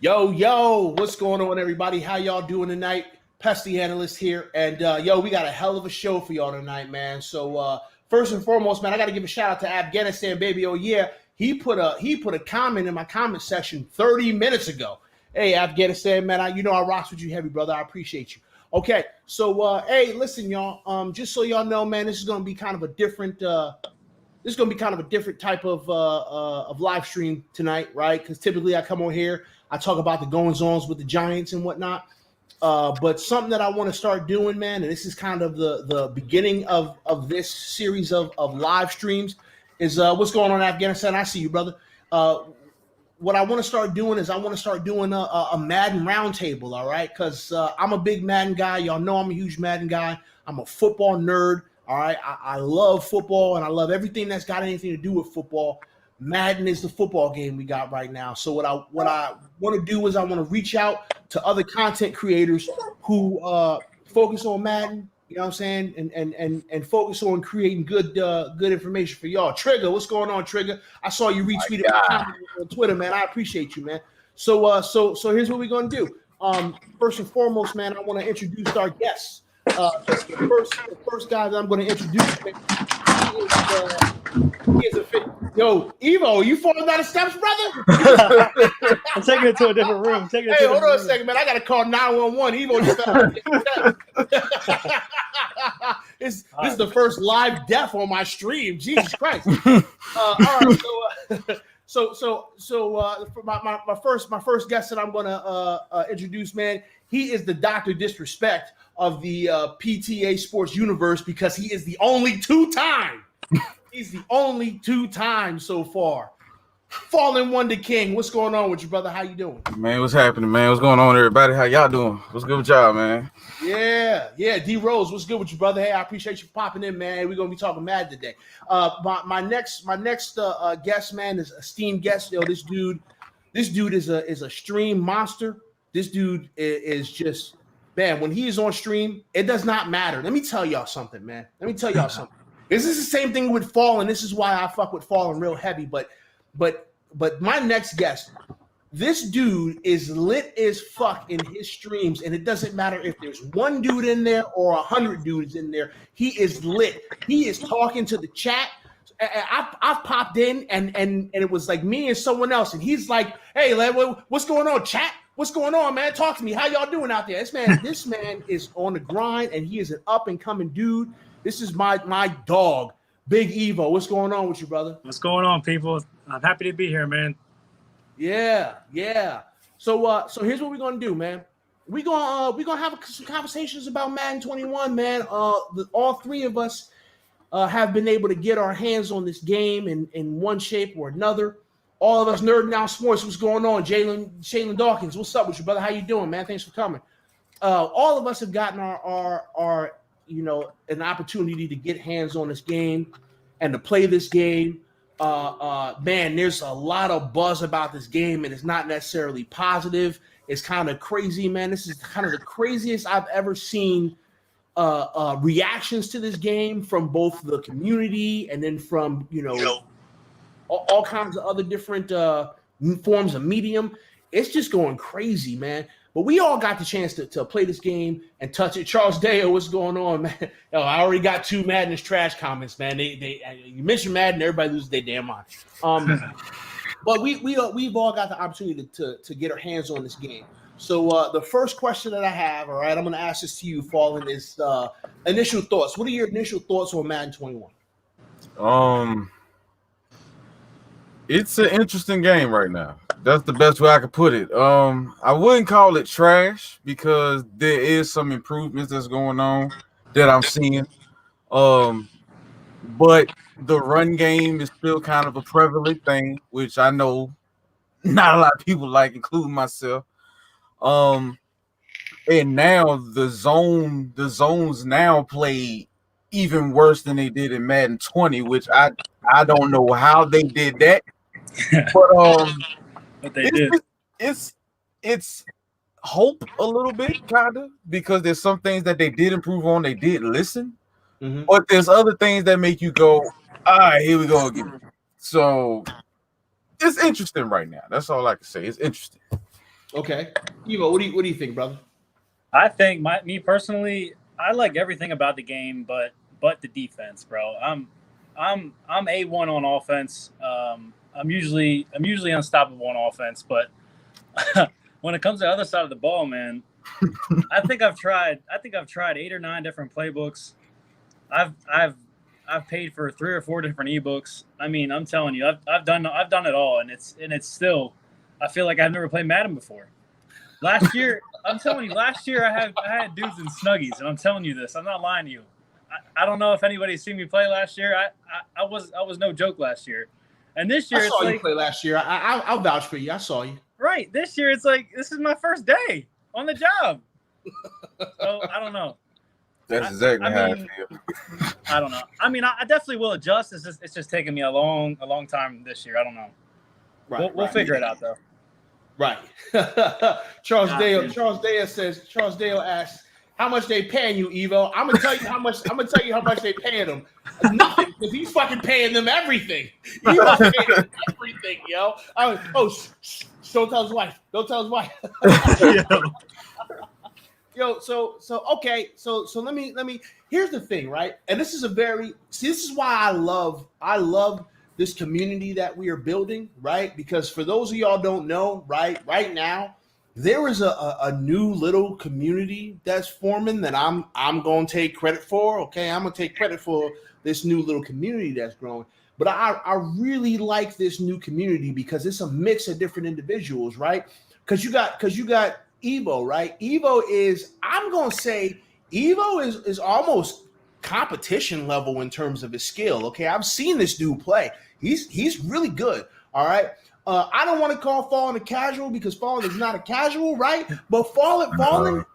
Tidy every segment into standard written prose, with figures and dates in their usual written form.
Yo, what's going on, everybody? How y'all doing tonight? Pest the Analyst here. And, we got a hell of a show for y'all tonight, man. So, first and foremost, man, I got to give a shout out to Afghanistan, baby. Oh, yeah. He put a comment in my comment section 30 minutes ago. Hey, Afghanistan, man, I rocks with you heavy, brother. I appreciate you. Okay, so, hey, listen, y'all. Just so y'all know, man, this is going to be kind of a different type of live stream tonight, right? Because typically I come on here, I talk about the goings-ons with the Giants and whatnot. But something that I want to start doing, man, and this is kind of the beginning of this series of live streams, is what's going on in Afghanistan. I see you, brother. What I want to start doing is I want to start doing a Madden roundtable, all right? Because I'm a big Madden guy. Y'all know I'm a huge Madden guy. I'm a football nerd. All right, I love football, and I love everything that's got anything to do with football. Madden is the football game we got right now. So what I want to do is I want to reach out to other content creators who focus on Madden, you know what I'm saying, and focus on creating good information for y'all. Trigger, what's going on, Trigger? I saw you retweeted my comment on Twitter, man. I appreciate you, man. So here's what we're gonna do. First and foremost, man, I want to introduce our guests. The first guy that I'm going to introduce, he is a fit. Yo, Evo, you falling down the steps, brother? I'm taking it to a different room. Hey, hold on a second, man. I got to call 911. Evo just this is the first live death on my stream. Jesus Christ. All right, so for my first guest that I'm going to introduce, man, he is the Dr. Disrespect of the PTA sports universe because he is the only two-time. He's the only two-time so far. Fallen Wonder King, what's going on with you, brother? How you doing? Man, what's happening, man? What's going on, everybody? How y'all doing? What's good with y'all, man? Yeah. D Rose, what's good with you, brother? Hey, I appreciate you popping in, man. We're gonna be talking mad today. My next guest, man, is esteemed guest. Yo, this dude is a stream monster. This dude is just, man, when he is on stream, it does not matter. Let me tell y'all something, man. This is the same thing with Fallen. This is why I fuck with Fallen real heavy. But my next guest, this dude is lit as fuck in his streams, and it doesn't matter if there's one dude in there or 100 dudes in there. He is lit. He is talking to the chat. I've popped in, and it was like me and someone else, and he's like, "Hey, what's going on, chat? What's going on, man? Talk to me. How y'all doing out there?" This man is on the grind, and he is an up and coming dude. This is my dog, Big Evo. What's going on with you, brother? What's going on, people? I'm happy to be here, man. Yeah. So here's what we're gonna do, man. We're gonna have some conversations about Madden 21, man. All three of us have been able to get our hands on this game in one shape or another. All of us nerding out sports. What's going on, Shaylin Dawkins? What's up with you, brother? How you doing, man? Thanks for coming. All of us have gotten our an opportunity to get hands on this game and to play this game. Man, there's a lot of buzz about this game, and it's not necessarily positive. It's kind of crazy, man. This is kind of the craziest I've ever seen reactions to this game from both the community and then from all kinds of other different forms of medium. It's just going crazy, man. But we all got the chance to play this game and touch it. Charles Deo, what's going on, man? Yo, I already got 2 Madden is trash comments, man. You mention Madden, everybody loses their damn mind. But we've all got the opportunity to get our hands on this game. So the first question that I have, all right, I'm going to ask this to you, Fallen, is initial thoughts. What are your initial thoughts on Madden 21? It's an interesting game right now. That's the best way I could put it. I wouldn't call it trash because there is some improvements that's going on that I'm seeing. But the run game is still kind of a prevalent thing, which I know not a lot of people like, including myself. And now the zones now play even worse than they did in Madden 20, which I don't know how they did that. But they did. It's hope a little bit, kind of, because there's some things that they did improve on. They did listen, but there's other things that make you go, all right, here we go again. So it's interesting right now. That's all I can say. It's interesting. Okay, Evo, what do you think, brother? I think me personally, I like everything about the game, but the defense, bro. I'm A1 on offense. I'm usually unstoppable on offense, but when it comes to the other side of the ball, man, I think I've tried 8 or 9 different playbooks. I've paid for 3 or 4 different ebooks. I mean, I'm telling you, I've done it all, and it's still, I feel like I've never played Madden before. Last year, I'm telling you, I had dudes in Snuggies, and I'm telling you this. I'm not lying to you. I don't know if anybody's seen me play last year. I was no joke last year, and this year I saw you play last year. I'll vouch for you. I saw you. Right, this year it's like this is my first day on the job, so I don't know. That's exactly how I feel. I don't know. I mean, I definitely will adjust. It's just taking me a long time this year. I don't know. Right, we'll figure it out though. Right. Charles Dale asks, how much they paying you, Evo? I'm gonna tell you how much they paying him. Nothing, because he's fucking paying them everything. He's paying them everything, yo. Don't tell his wife. Don't tell his wife. Yo, so okay, so let me. Here's the thing, right? And this is this is why I love this community that we are building, right? Because for those of y'all don't know, right now, there is a new little community that's forming that I'm gonna take credit for. Okay, I'm gonna take credit for this new little community that's growing. But I really like this new community because it's a mix of different individuals, right? Because you got Evo, right? Evo is almost competition level in terms of his skill. Okay, I've seen this dude play. He's really good. All right. I don't want to call Fallen a casual because Fallen is not a casual, right? But Fallen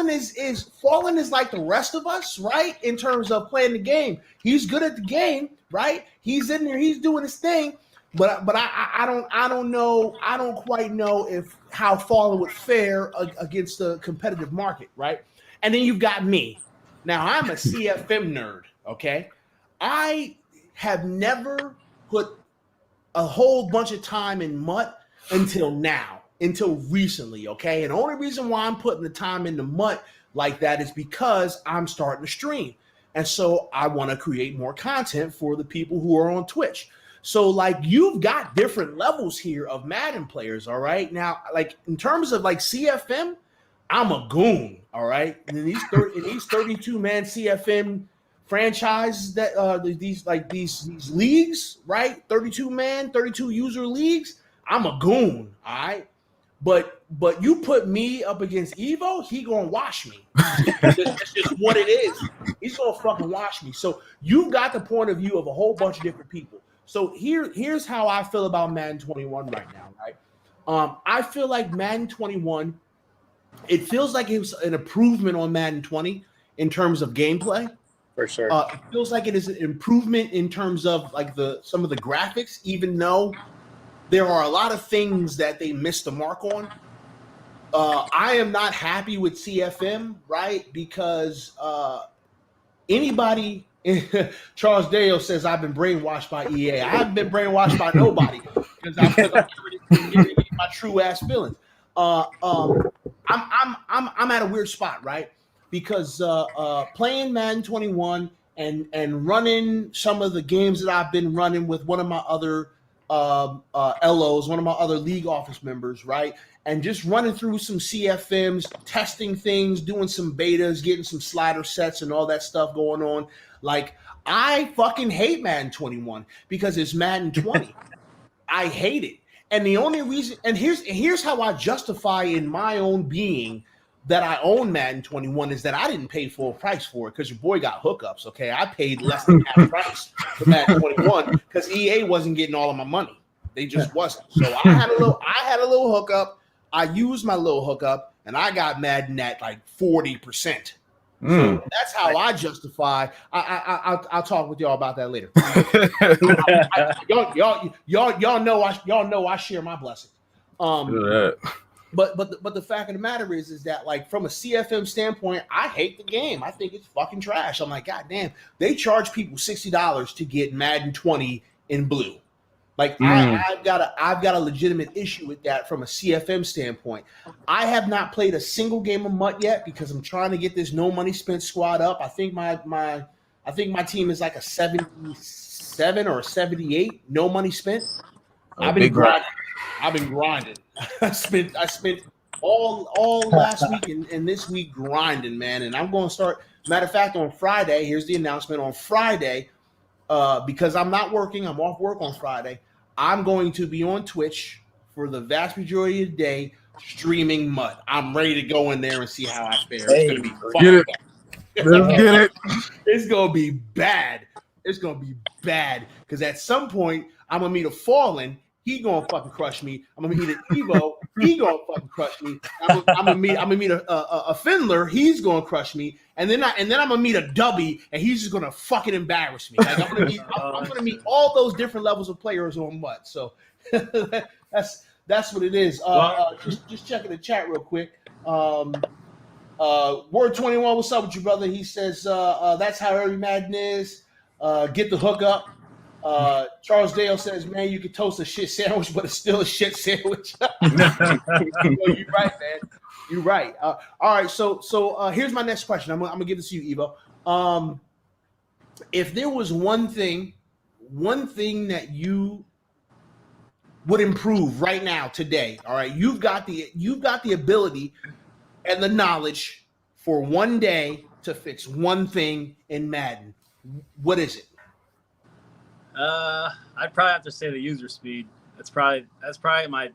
is like the rest of us, right? In terms of playing the game, he's good at the game, right? He's in there, he's doing his thing. But I don't quite know how Fallen would fare against the competitive market, right? And then you've got me. Now I'm a CFM nerd, okay? I have never put a whole bunch of time in MUT until recently, okay? And the only reason why I'm putting the time into MUT like that is because I'm starting to stream. And so I want to create more content for the people who are on Twitch. So like you've got different levels here of Madden players, all right? Now, like in terms of like CFM, I'm a goon, all right? And in these 32-man CFM franchises that these leagues, right? 32-man, 32-user leagues, I'm a goon, all right? But you put me up against Evo, he gonna wash me. That's just what it is. He's gonna fucking wash me. So you've got the point of view of a whole bunch of different people. So here's how I feel about Madden 21 right now, right? I feel like Madden 21, it feels like it was an improvement on Madden 20 in terms of gameplay. For sure. It feels like it is an improvement in terms of like some of the graphics, even though there are a lot of things that they missed the mark on. I am not happy with CFM, right? Because anybody, Charles Dale says I've been brainwashed by EA. I haven't been brainwashed by nobody because I'm giving my true ass feelings. I'm at a weird spot, right? Because playing Madden 21 and running some of the games that I've been running with one of my other LOs, one of my other league office members, right? And just running through some CFMs, testing things, doing some betas, getting some slider sets and all that stuff going on. Like, I fucking hate Madden 21 because it's Madden 20. I hate it. And the only reason, and here's how I justify in my own being that I own Madden 21 is that I didn't pay full price for it because your boy got hookups, okay? I paid less than half price for Madden 21 because EA wasn't getting all of my money. They just wasn't. So I had a little hookup. I used my little hookup, and I got Madden at like 40%. So that's how I justify. I'll talk with y'all about that later. Y'all know I share my blessings. But the fact of the matter is that like from a CFM standpoint, I hate the game. I think it's fucking trash. I'm like, God damn, they charge people $60 to get Madden 20 in blue. Like I've got a legitimate issue with that from a CFM standpoint. I have not played a single game of MUT yet because I'm trying to get this no money spent squad up. I think my team is like a 77 or a 78 no money spent. I've been grinding. I spent all last week and this week grinding, man. And I'm going to start. Matter of fact, on Friday, here's the announcement. On Friday, because I'm not working, I'm off work on Friday. I'm going to be on Twitch for the vast majority of the day streaming MUT. I'm ready to go in there and see how I fare. It's going to be fun. Let's get it. It's going to be bad. It's going to be bad because at some point I'm going to meet a Fallen. He gonna fucking crush me. I'm gonna meet an Evo. He gonna fucking crush me. I'm gonna meet a Findler. He's gonna crush me. And then I'm gonna meet a Dubby, and he's just gonna fucking embarrass me. Like I'm gonna meet all those different levels of players on MUT. So that's what it is. Just checking the chat real quick. Word 21, what's up with you, brother? He says that's how every Madden is. Get the hook up. Charles Dale says, man, you can toast a shit sandwich, but it's still a shit sandwich. You're right, man. You're right. All right. So here's my next question. I'm gonna give this to you, Evo. If there was one thing that you would improve right now, today, all right, you've got the ability and the knowledge for one day to fix one thing in Madden. What is it? I'd probably have to say the user speed. That's probably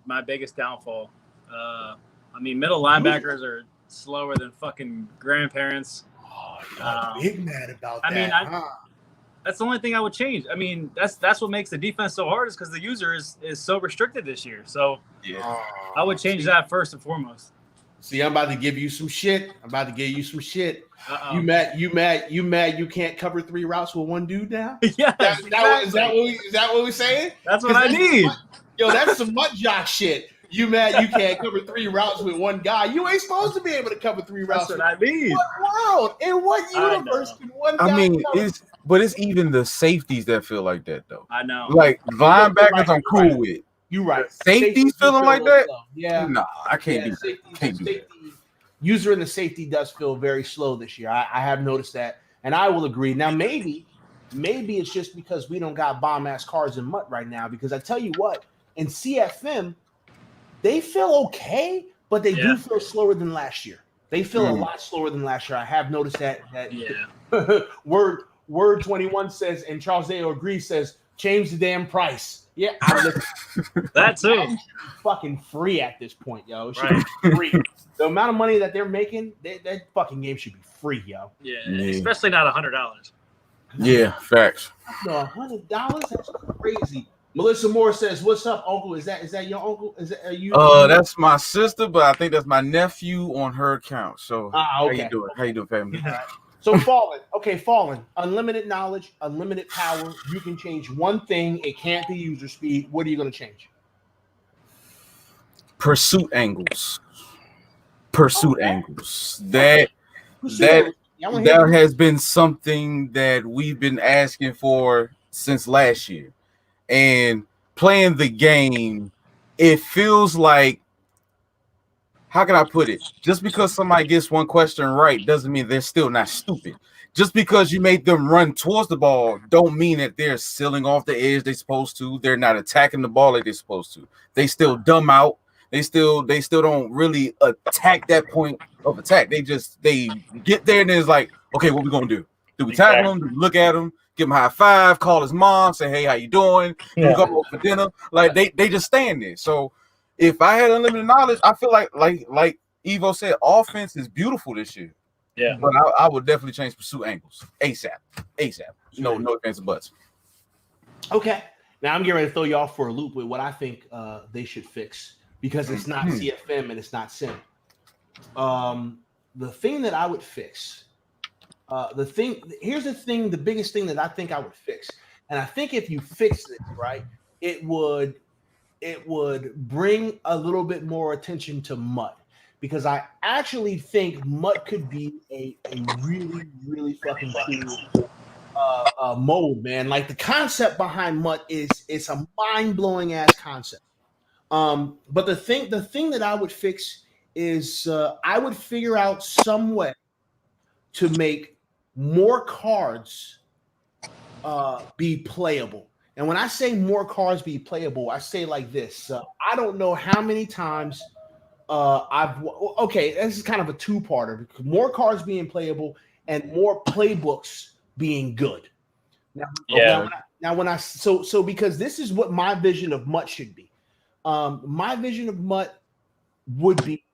my biggest downfall. I mean, middle linebackers are slower than fucking grandparents. Oh, big mad about that. That's the only thing I would change. I mean, that's what makes the defense so hard is because the user is so restricted this year. So yeah, I would change that first and foremost. See, I'm about to give you some shit. Uh-oh. You mad? You can't cover 3 routes with one dude now? Yeah. Is that what we're saying? That's what I need. That's some MUT jock shit. You mad you can't cover 3 routes with one guy? You ain't supposed to be able to cover 3 routes. That's what I mean. What world? In what universe can one guy? I mean, it's even the safeties that feel like that though. I know. Like linebackers, I'm cool with. You're right. Safeties feeling like that? Yeah. Nah, I can't do that. Can't do that. User in the safety does feel very slow this year. I have noticed that, and I will agree. Now, maybe it's just because we don't got bomb-ass cards in MUT right now, because I tell you what, in CFM, they feel okay, but they do feel slower than last year. They feel a lot slower than last year. I have noticed that Word 21 says, and Charles Dale agrees, says, change the damn price. Yeah, that too. Fucking free at this point, yo. It should be free. The amount of money that they're making, that fucking game should be free, yo. Yeah. Especially not $100. Yeah, facts. No, $100? That's crazy. Melissa Moore says, "What's up, Uncle? Is that your uncle? Are you? That's my sister, but I think that's my nephew on her account. So, okay. How you doing, family? So Fallen. Unlimited knowledge, unlimited power. You can change one thing. It can't be user speed. What are you going to change? Pursuit angles. Angles. That has been something that we've been asking for since last year. And playing the game, it feels like, how can I put it? Just because somebody gets one question right doesn't mean they're still not stupid. Just because you made them run towards the ball don't mean that they're sealing off the edge they're supposed to. They're not attacking the ball like they're supposed to. They still dumb out. They still don't really attack that point of attack. They get there and then it's like, okay, what we gonna do? Do we tackle him? Do we look at him? Give him a high five? Call his mom? Say, hey, how you doing? Yeah. Go over for dinner? Like they just stand there. So if I had unlimited knowledge, I feel like Evo said, offense is beautiful this year. Yeah, but I would definitely change pursuit angles ASAP. No offensive buts. Okay. Now I'm getting ready to throw you off for a loop with what I think they should fix, because it's not CFM and it's not Sim. The thing that I would fix, the biggest thing that I think I would fix, and I think if you fix it right, it would bring a little bit more attention to MUT, because I actually think MUT could be a really, really fucking cool mode, man. Like the concept behind MUT is a mind-blowing ass concept. But the thing that I would fix is I would figure out some way to make more cards be playable. And when I say more cards be playable, I say like this. I don't know how many times this is kind of a two-parter, because more cards being playable and more playbooks being good. So because this is what my vision of MUT should be. My vision of MUT would be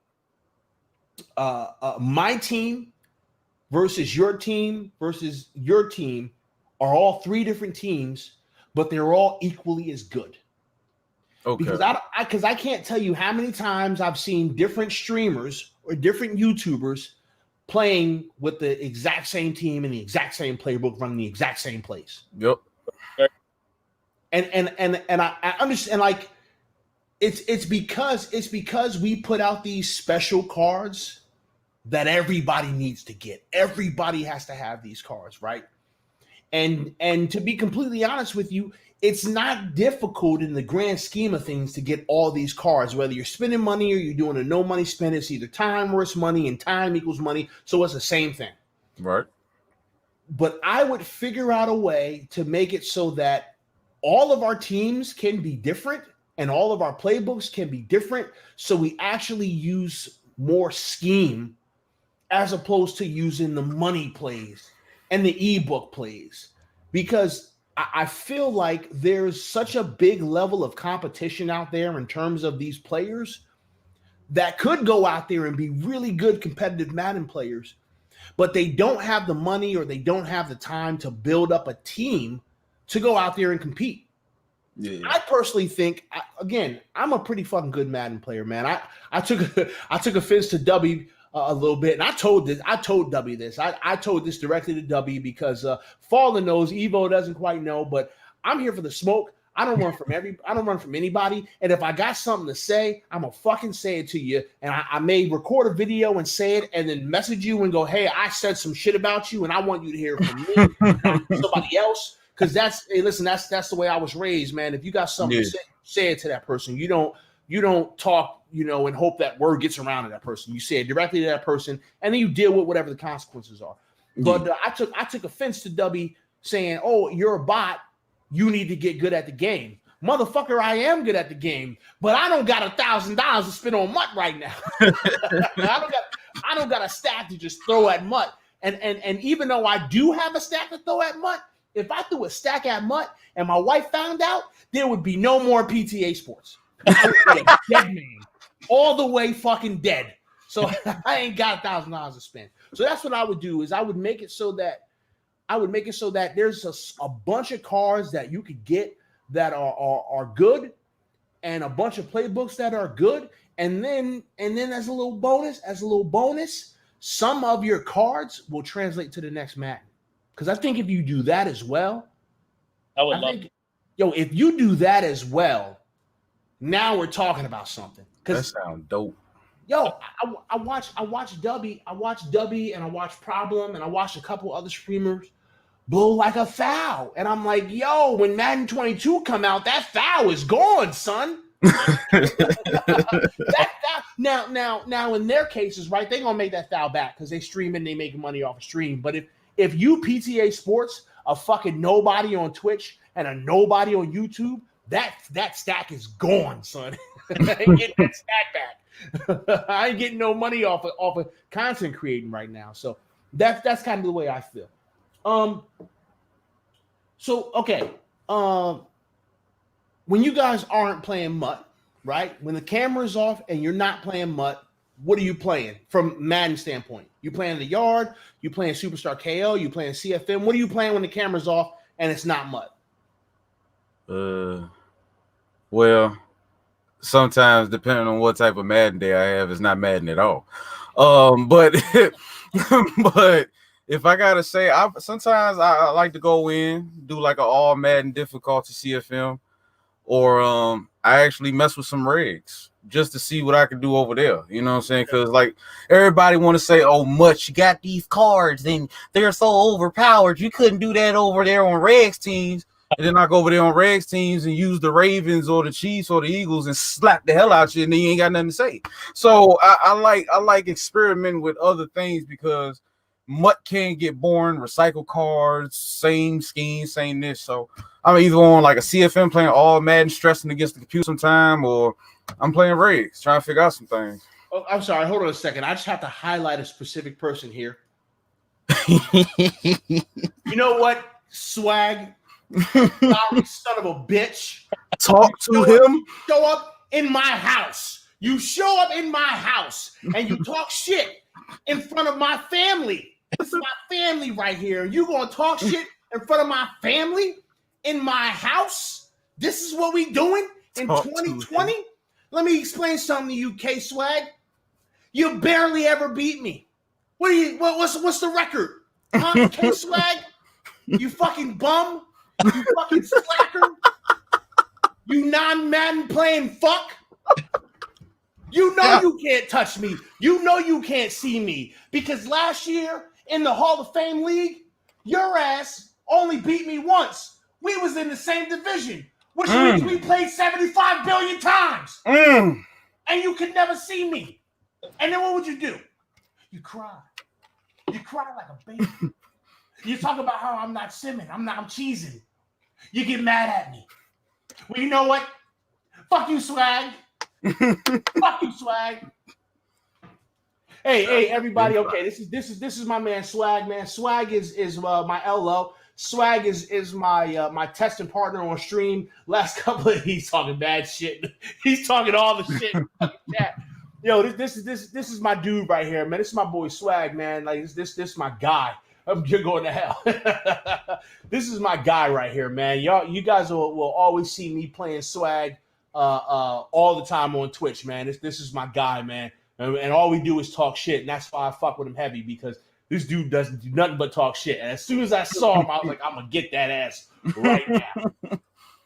my team versus your team are all three different teams, but they're all equally as good. Okay. Because I can't tell you how many times I've seen different streamers or different YouTubers playing with the exact same team and the exact same playbook, running the exact same plays. Yep. And I understand, like it's because we put out these special cards that everybody needs to get. Everybody has to have these cards, right? And to be completely honest with you, it's not difficult in the grand scheme of things to get all these cards, whether you're spending money or you're doing a no money spend. It's either time versus money, and time equals money. So it's the same thing. Right. But I would figure out a way to make it so that all of our teams can be different and all of our playbooks can be different. So we actually use more scheme as opposed to using the money plays and the ebook plays, because I feel like there's such a big level of competition out there in terms of these players that could go out there and be really good competitive Madden players, but they don't have the money or they don't have the time to build up a team to go out there and compete. Yeah. I personally think, again, I'm a pretty fucking good Madden player, man. I took offense to W a little bit, and I told W this. I told this directly to W because Fallen knows, Evo doesn't quite know, but I'm here for the smoke. I don't run from anybody, and if I got something to say, I'm gonna fucking say it to you. And I may record a video and say it, and then message you and go, "Hey, I said some shit about you, and I want you to hear it from me, not somebody else." Because that's the way I was raised, man. If you got something to say it to that person. You don't talk, and hope that word gets around to that person. You say it directly to that person, and then you deal with whatever the consequences are. But I took offense to W saying, "Oh, you're a bot. You need to get good at the game." Motherfucker, I am good at the game, but I don't got $1,000 to spend on MUT right now. I don't got a stack to just throw at MUT. And even though I do have a stack to throw at MUT, if I threw a stack at MUT and my wife found out, there would be no more PTA sports. I would be a dead man, all the way fucking dead. So I ain't got $1,000 to spend. So that's what I would do, is I would make it so that there's a bunch of cards that you could get that are good, and a bunch of playbooks that are good, and then as a little bonus, some of your cards will translate to the next Madden. Because I think if you do that as well, if you do that as well, now we're talking about something. That sounds dope. Yo, I watch W, and I watch Problem, and I watch a couple other streamers blow like a foul, and I'm like, yo, when Madden 22 come out, that foul is gone, son. Now in their cases, right, they gonna make that foul back because they stream and they make money off of stream. But if you PTA Sports a fucking nobody on Twitch and a nobody on YouTube, that stack is gone, son. I ain't getting that stack back. I ain't getting no money off of content creating right now. So that's kind of the way I feel. When you guys aren't playing MUT, right? When the camera's off and you're not playing MUT, what are you playing from Madden standpoint? You playing the yard? You playing Superstar KO? You playing CFM? What are you playing when the camera's off and it's not MUT? Well, sometimes depending on what type of Madden day I have, it's not Madden at all. But if I gotta say, sometimes I like to go in, do like an all Madden difficulty CFM, or I actually mess with some regs just to see what I can do over there. You know what I'm saying? Because like everybody want to say, "Oh, Much, you got these cards, and they're so overpowered. You couldn't do that over there on Regs teams." And then I go over there on Regs teams and use the Ravens or the Chiefs or the Eagles and slap the hell out you, and then you ain't got nothing to say. So I like experimenting with other things because Mutt can get boring. Recycle cards, same scheme, same this. So I'm either on like a CFM playing all Madden, stressing against the computer sometime, or I'm playing Regs, trying to figure out some things. Oh, I'm sorry. Hold on a second. I just have to highlight a specific person here. You know what, Swag? Sorry, son of a bitch. Talk to him. Show up in my house. You show up in my house and you talk shit in front of my family. This is my family right here. You gonna talk shit in front of my family in my house? This is what we doing in 2020? Let me explain something to you, K Swag. You barely ever beat me. What's the record? Huh, K Swag? You fucking bum. You fucking slacker. You non-Madden playing fuck. You know you can't touch me. You know you can't see me. Because last year in the Hall of Fame League, your ass only beat me once. We was in the same division, which means we played 75 billion times. And you could never see me. And then what would you do? You cry. You cry like a baby. You talk about how I'm not simming. I'm cheesing. You get mad at me. Well, you know what? Fuck you, Swag. Fuck you, Swag. Hey, everybody. Okay, this is my man Swag, man. Swag is my LO. Swag is my testing partner on stream. Last couple of he's talking bad shit. He's talking all the shit. Yo, this is my dude right here, man. This is my boy Swag, man. Like this is my guy. You're going to hell. This is my guy right here, man. You guys will always see me playing Swag all the time on Twitch, man. This is my guy, man. And all we do is talk shit, and that's why I fuck with him heavy, because this dude doesn't do nothing but talk shit. And as soon as I saw him, I was like, I'm gonna get that ass right now.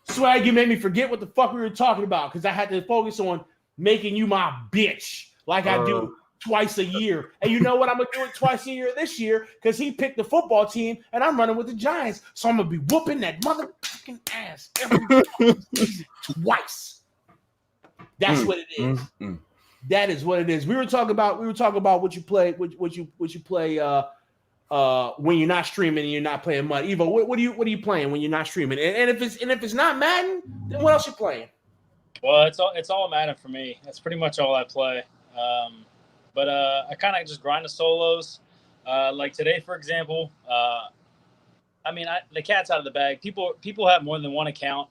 Swag, you made me forget what the fuck we were talking about, because I had to focus on making you my bitch like I do twice a year. And you know what? I'm going to do it twice a year this year because he picked the football team and I'm running with the Giants. So I'm going to be whooping that motherfucking ass every season twice. That's what it is. That is what it is. We were talking about what you play, what you play when you're not streaming and you're not playing mud. Evo, what are you playing when you're not streaming? And if it's not Madden, then what else you playing? Well, it's all Madden for me. That's pretty much all I play. But I kind of just grind the solos. Like today, for example, the cat's out of the bag. People have more than one account.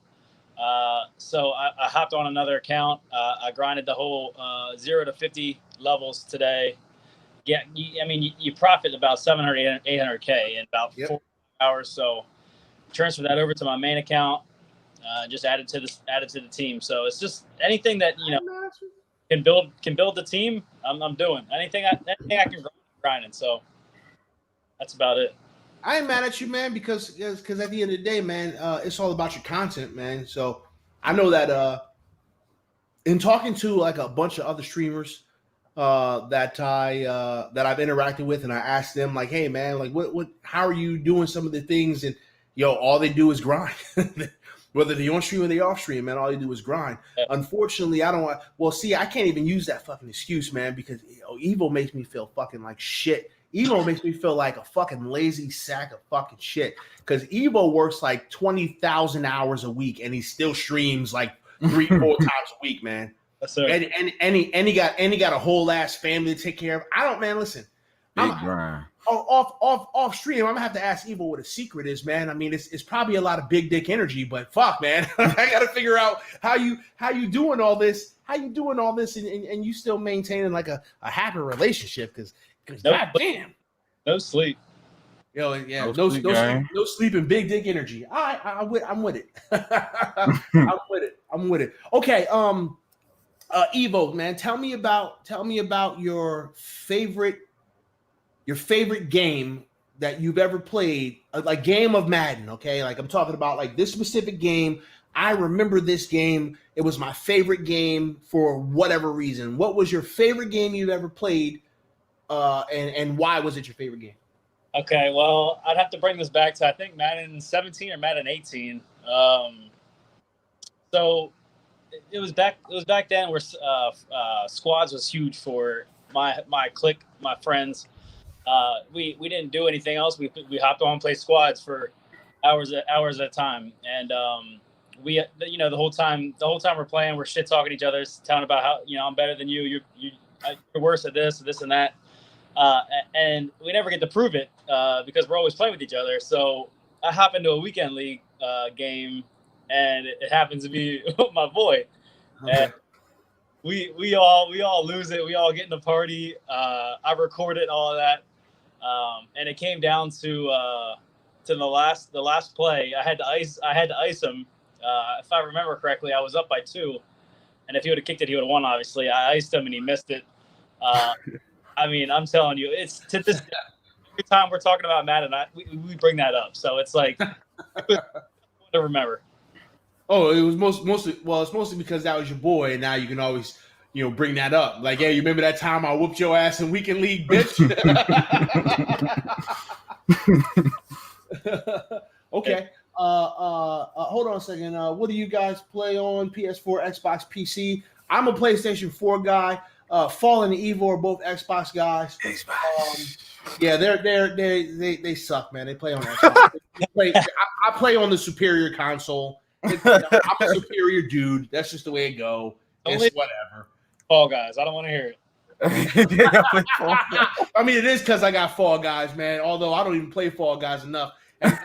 So I hopped on another account. I grinded the whole 0 to 50 levels today. Yeah, you profit about 700, 800K in about 4 hours. So transfer that over to my main account. Just added to the team. So it's just anything that can build the team. I'm doing anything I can grind. So that's about it. I ain't mad at you, man, because at the end of the day, man, it's all about your content, man. So I know that in talking to like a bunch of other streamers that I've interacted with, and I asked them like, hey, man, like how are you doing some of the things? And all they do is grind. Whether they're on stream or they off stream, man, all you do is grind. Yeah. Unfortunately, I can't even use that fucking excuse, man, because Evo makes me feel fucking like shit. Evo makes me feel like a fucking lazy sack of fucking shit. Because Evo works like 20,000 hours a week, and he still streams like 3-4 times a week, man. Yes, sir. And he got a whole ass family to take care of. I don't, man. Listen, big grind. Off stream, I'm gonna have to ask Evo what a secret is, man. I mean, it's probably a lot of big dick energy, but fuck, man, I gotta figure out how you doing all this, and you still maintaining like a happy relationship, because goddamn, no sleep. No sleep and big dick energy. I'm with it. I'm with it. Okay, Evo, man, tell me about your favorite game that you've ever played, like game of Madden, okay? Like I'm talking about like this specific game I remember this game. It was my favorite game for whatever reason. What was your favorite game you've ever played, and why was it your favorite game? Okay, well, I'd have to bring this back to I think Madden 17 or Madden 18. So it was back then where squads was huge for my clique, my friends. We didn't do anything else. We hopped on and played squads for hours at a time, and we the whole time we're playing, we're shit talking each other, telling about how I'm better than you, you're worse at this and that, and we never get to prove it because we're always playing with each other. So I hop into a weekend league game, and it happens to be my boy. Okay. And we all lose it. We all get in the party. I recorded all of that, and it came down to the last play. I had to ice him. If I remember correctly, I was up by 2, and if he would have kicked it, he would have won. Obviously, I iced him and he missed it. I mean, I'm telling you, it's to this every time we're talking about Madden, we bring that up. So it's like to remember. Oh, it was mostly because that was your boy, and now you can always, bring that up. Like, hey, you remember that time I whooped your ass in weekend league, bitch? Okay. Hold on a second. What do you guys play on? PS4, Xbox, PC? I'm a PlayStation 4 guy. Fallen and Evo are both Xbox guys. Yeah, they suck, man. They play on Xbox. I play on the superior console. I'm a superior dude. That's just the way it go. It's whatever. Fall Guys. I don't want to hear it. I mean, it is because I got Fall Guys, man. Although I don't even play Fall Guys enough. And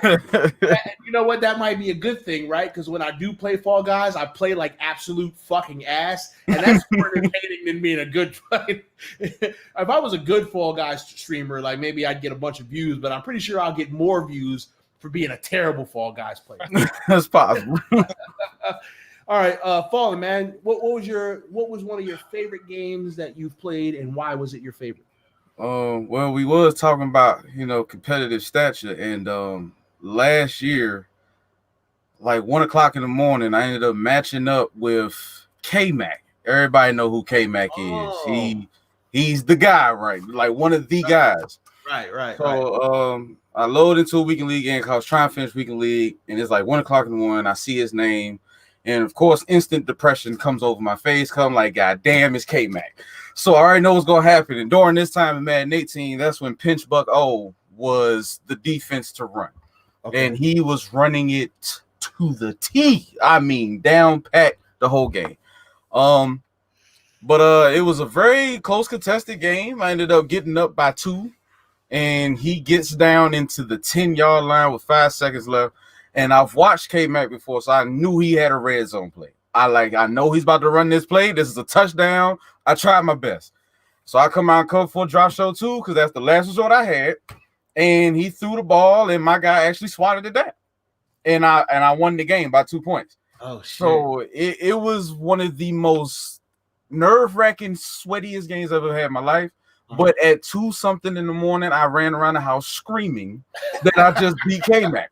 you know what? That might be a good thing, right? Because when I do play Fall Guys, I play like absolute fucking ass, and that's more entertaining than being a good. If I was a good Fall Guys streamer, like maybe I'd get a bunch of views, but I'm pretty sure I'll get more views for being a terrible Fall Guys player. That's possible. All right, Fallen, man. What was one of your favorite games that you've played, and why was it your favorite? Well, we was talking about competitive stature, and last year, like 1:00 in the morning, I ended up matching up with K-Mac. Everybody know who K-Mac is. He's the guy, right? Like one of the guys. Right. So I load into a weekend league game because I was trying to finish weekend league, and it's like 1:00 in the morning. I see his name, and of course, instant depression comes over my face. Cause I'm like, God damn, it's K-Mac. So I already know what's gonna happen. And during this time in Madden 18, that's when Pinch Buck O was the defense to run, and he was running it to the T. I mean, down pat the whole game. But it was a very close contested game. I ended up getting up by 2. And he gets down into the 10-yard line with 5 seconds left. And I've watched K-Mac before, so I knew he had a red zone play. I know he's about to run this play. This is a touchdown. I tried my best. So I come out and cover for a drop show too, because that's the last resort I had. And he threw the ball, and my guy actually swatted it down. And I won the game by 2 points. Oh, shit. So it was one of the most nerve-wracking, sweatiest games I've ever had in my life. But at 2-something in the morning, I ran around the house screaming that I just beat K-Mac.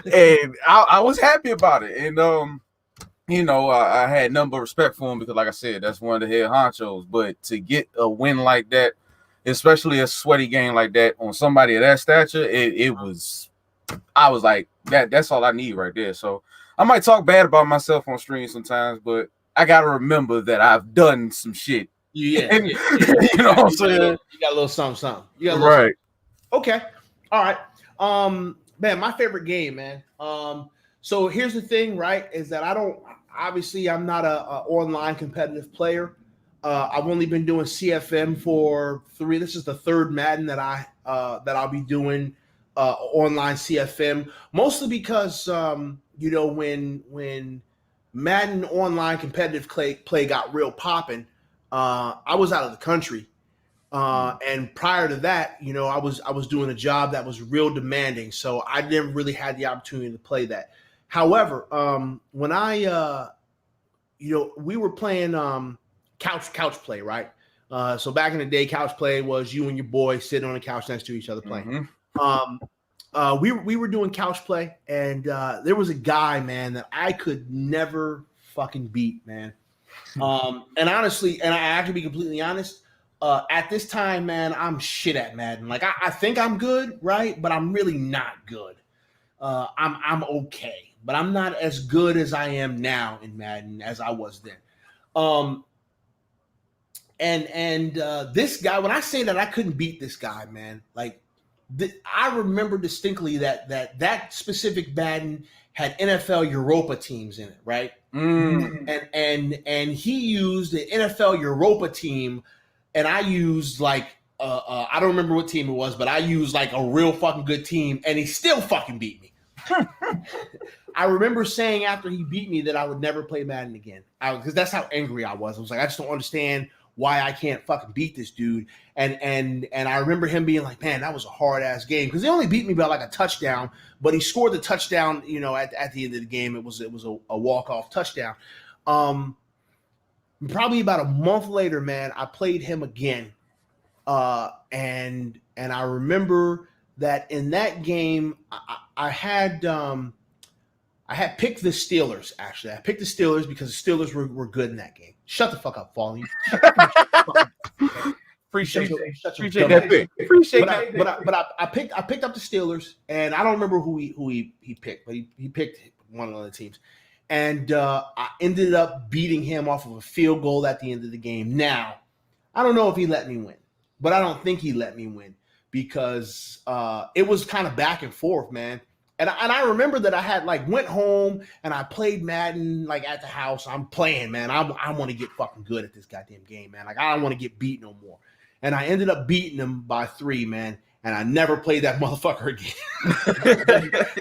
And I was happy about it. And, I had nothing but respect for him because, like I said, that's one of the head honchos. But to get a win like that, especially a sweaty game like that on somebody of that stature, I was like, that's all I need right there. So I might talk bad about myself on stream sometimes, but I got to remember that I've done some shit. Yeah. You know what I'm saying? You got a little something. You got right. Okay. All right. Man, my favorite game, man. So here's the thing, right? Is that I'm not a online competitive player. I've only been doing CFM for 3. This is the 3rd Madden that I'll be doing online CFM, mostly because when Madden online competitive play got real popping. I was out of the country, and prior to that, I was doing a job that was real demanding, so I never really had the opportunity to play that. However, when I, we were playing couch play, right? So back in the day, couch play was you and your boy sitting on the couch next to each other playing. we were doing couch play, and there was a guy, man, that I could never fucking beat, man. And honestly, and I have to be completely honest, at this time, man, I'm shit at Madden. Like I think I'm good, right? But I'm really not good. I'm okay, but I'm not as good as I am now in Madden as I was then. And this guy, when I say that I couldn't beat this guy, man, like I remember distinctly that specific Madden had NFL Europa teams in it, right? And he used the NFL Europa team, and I used like I don't remember what team it was, but I used like a real fucking good team, and he still fucking beat me. I remember saying after he beat me that I would never play Madden again, because that's how angry I was. I was like, I just don't understand why I can't fucking beat this dude. And I remember him being like, man, that was a hard ass game, because he only beat me by like a touchdown, but he scored the touchdown, you know, at the end of the game. It was a walk-off touchdown. Probably about a month later, man, I played him again. And I remember that in that game, I had picked the Steelers, actually. I picked the Steelers because the Steelers were good in that game. Shut the fuck up, Fallen. Appreciate that pick. But I picked up the Steelers, and I don't remember who he picked, but he picked one of the teams. And I ended up beating him off of a field goal at the end of the game. Now, I don't know if he let me win, but I don't think he let me win, because it was kind of back and forth, man. And I remember that I had like went home and I played Madden like at the house. I'm playing, man. I want to get fucking good at this goddamn game, man. Like I don't want to get beat no more. And I ended up beating him by 3, man. And I never played that motherfucker again.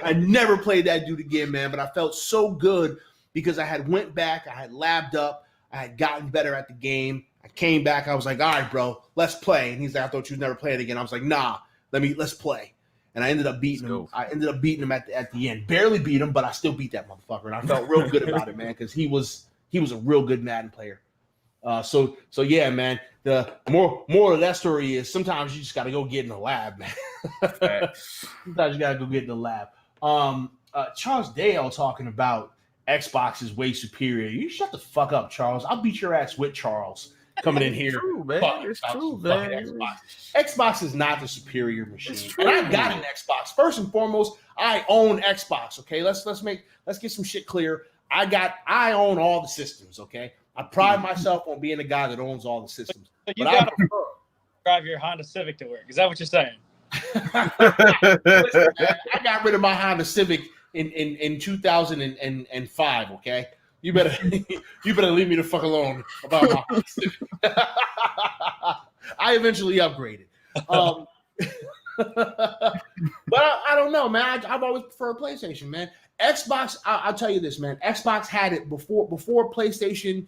I never played that dude again, man. But I felt so good because I had went back, I had labbed up, I had gotten better at the game. I came back, I was like, all right, bro, let's play. And he's like, I thought you was never playing again. I was like, nah, let's play. And I ended up beating him. I ended up beating him at the end. Barely beat him, but I still beat that motherfucker. And I felt real good about it, man, because he was a real good Madden player. So yeah, man. The more of that story is sometimes you just got to go get in the lab, man. Sometimes you got to go get in the lab. Charles Dale talking about Xbox is way superior. You shut the fuck up, Charles. I'll beat your ass with Charles coming in here. True, man. It's true, man. Xbox is not the superior machine. And I got an Xbox. First and foremost, I own Xbox. Okay, let's get some shit clear. I own all the systems. Okay, I pride myself on being a guy that owns all the systems. So you got to drive your Honda Civic to work. Is that what you're saying? Listen, man, I got rid of my Honda Civic in 2005. Okay. You better leave me the fuck alone about my Honda Civic. I eventually upgraded. But I don't know, man. I've always preferred PlayStation, man. Xbox, I'll tell you this, man. Xbox had it before PlayStation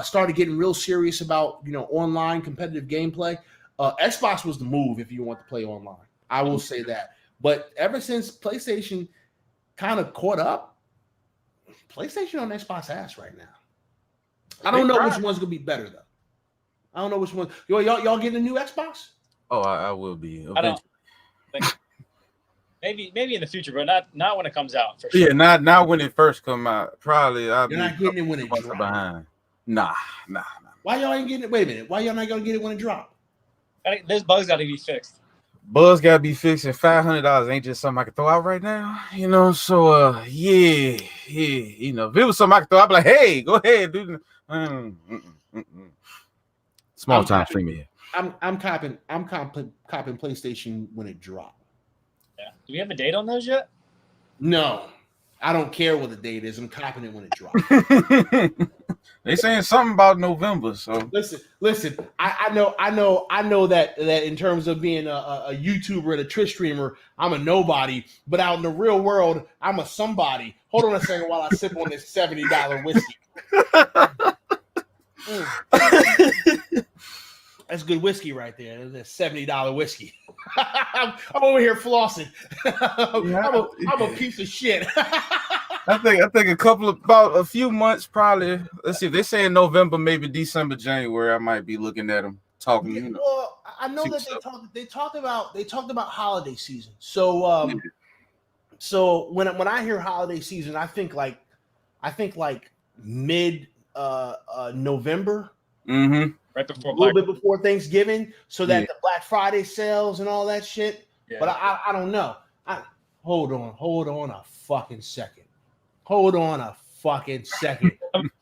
started getting real serious about, you know, online competitive gameplay. Xbox was the move if you want to play online. I will say that. But ever since PlayStation kind of caught up, PlayStation on Xbox ass right now. I don't know which one's gonna be better though. I don't know which one. Y'all getting a new Xbox? Oh, I will be. I don't think. Maybe in the future, but not when it comes out. For sure. Yeah, not when it first come out. Probably I'll You're not getting it when it drops. Behind. Nah. Why y'all ain't getting it? Wait a minute. Why y'all not gonna get it when it drops? There's bugs got to be fixed. Bugs gotta be fixed, and $500 ain't just something I can throw out right now, you know. So yeah, you know, if it was something I could throw, I'd be like, hey, go ahead, dude. Small time streamer here. I'm copping PlayStation when it drops. Yeah. Do we have a date on those yet? No, I don't care what the date is. I'm copping it when it drops. They saying something about November. So listen. I know that in terms of being a YouTuber and a Twitch streamer, I'm a nobody. But out in the real world, I'm a somebody. Hold on a second while I sip on this $70 whiskey. That's good whiskey right there. That's $70 whiskey. I'm over here flossing. I'm a piece of shit. I think about a few months probably. Let's see if they're saying November, maybe December, January. I might be looking at them. talking. Yeah, You know, well, I know see that what's up. they talked about holiday season. So when I hear holiday season, I think like mid November, Mm-hmm. Right a before little Black. bit before Thanksgiving, so that Yeah. the Black Friday sales and all that shit. Yeah. But I don't know. Hold on a fucking second. Hold on a fucking second.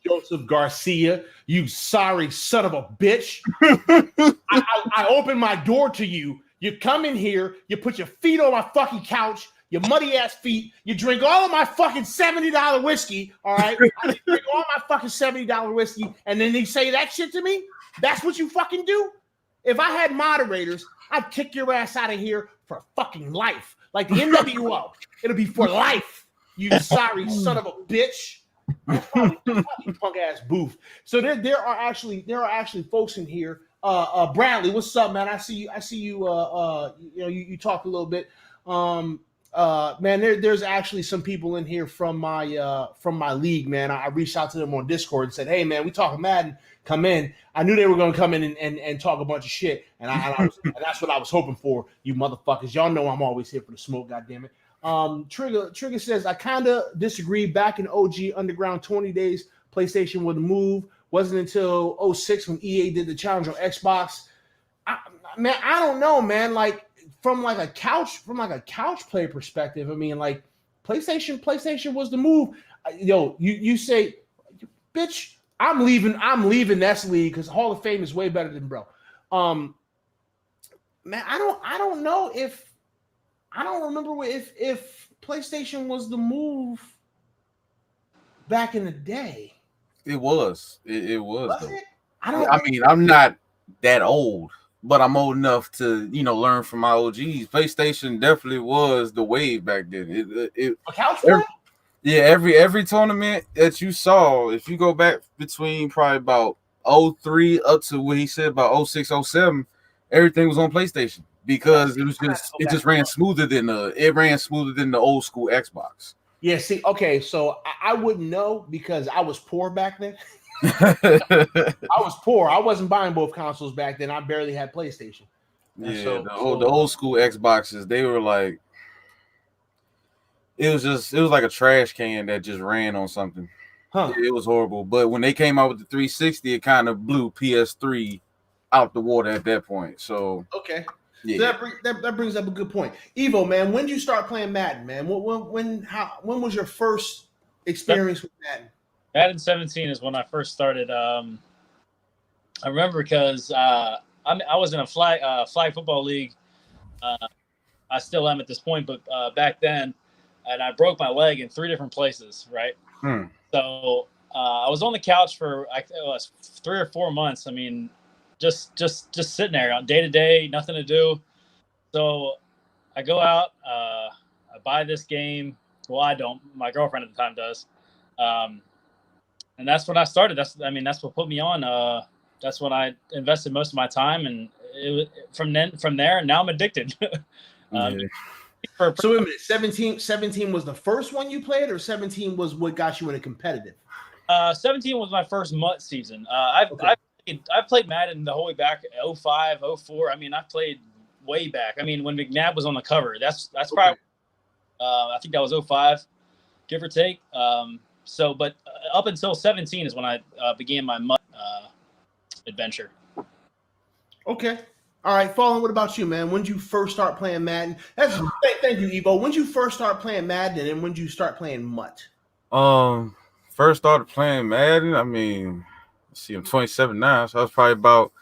Joseph Garcia, you sorry son of a bitch. I open my door to you. You come in here, you put your feet on my fucking couch, your muddy ass feet, you drink all of my fucking $70 whiskey, all right? I drink all my fucking $70 whiskey, and then they say that shit to me? That's what you fucking do? If I had moderators, I'd kick your ass out of here for fucking life. Like the NWO. It'll be for life, you sorry son of a bitch. That's probably punk ass booth. So there are actually folks in here. Bradley, what's up, man? I see you. You talked a little bit. Man, there's actually some people in here from my league, man. I reached out to them on Discord and said, hey, man, we talking Madden. Come in. I knew they were going to come in and talk a bunch of shit, and that's what I was hoping for. You motherfuckers, y'all know I'm always here for the smoke. Goddamn it. Trigger says, I kind of disagree. Back in OG Underground 20 days, PlayStation would move. Wasn't until 06 when EA did the challenge on Xbox. I don't know, man. Like from a couch player perspective, I mean, like PlayStation was the move. Yo, you say, bitch, I'm leaving this league because Hall of Fame is way better than bro. Man, I don't know if I don't remember if PlayStation was the move back in the day. It was. It was. Was Though. it? I mean, I'm not that old, but I'm old enough to, learn from my OGs. PlayStation definitely was the wave back then. A couch player? Every tournament that you saw, if you go back between probably about 03 up to what he said about 06, 07, everything was on PlayStation because it just ran smoother than the old school Xbox. Yeah, see, okay, so I wouldn't know because I was poor back then. I was poor. I wasn't buying both consoles back then. I barely had PlayStation. Yeah, the old school Xboxes, they were like, it was like a trash can that just ran on something. Huh. It was horrible. But when they came out with the 360, it kind of blew PS3 out the water at that point. So okay. yeah. So that brings up a good point. Evo, man, when did you start playing Madden, man? When was your first experience with Madden? Madden 17 is when I first started. I remember because I was in a flag football league. I still am at this point, but back then, and I broke my leg in 3 different places, right? So I was on the couch for it was 3 or 4 months. I mean, just sitting there day to day, nothing to do. So I go out, I buy this game. Well, I don't. My girlfriend at the time does. And that's when I started. That's what put me on. That's when I invested most of my time, and from there, now I'm addicted. So wait a minute, 17 was the first one you played, or 17 was what got you into competitive? 17 was my first MUT season. I've played Madden the whole way back 05, 04. I mean, I've played way back. I mean, when McNabb was on the cover, that's probably I think that was 05, give or take. But up until 17 is when I began my MUT adventure. Okay. All right, Fallen, what about you, man? When did you first start playing Madden? Thank you, Evo. When did you first start playing Madden, and when did you start playing MUT? First started playing Madden. I mean, let's see, I'm 27 now, so I was probably about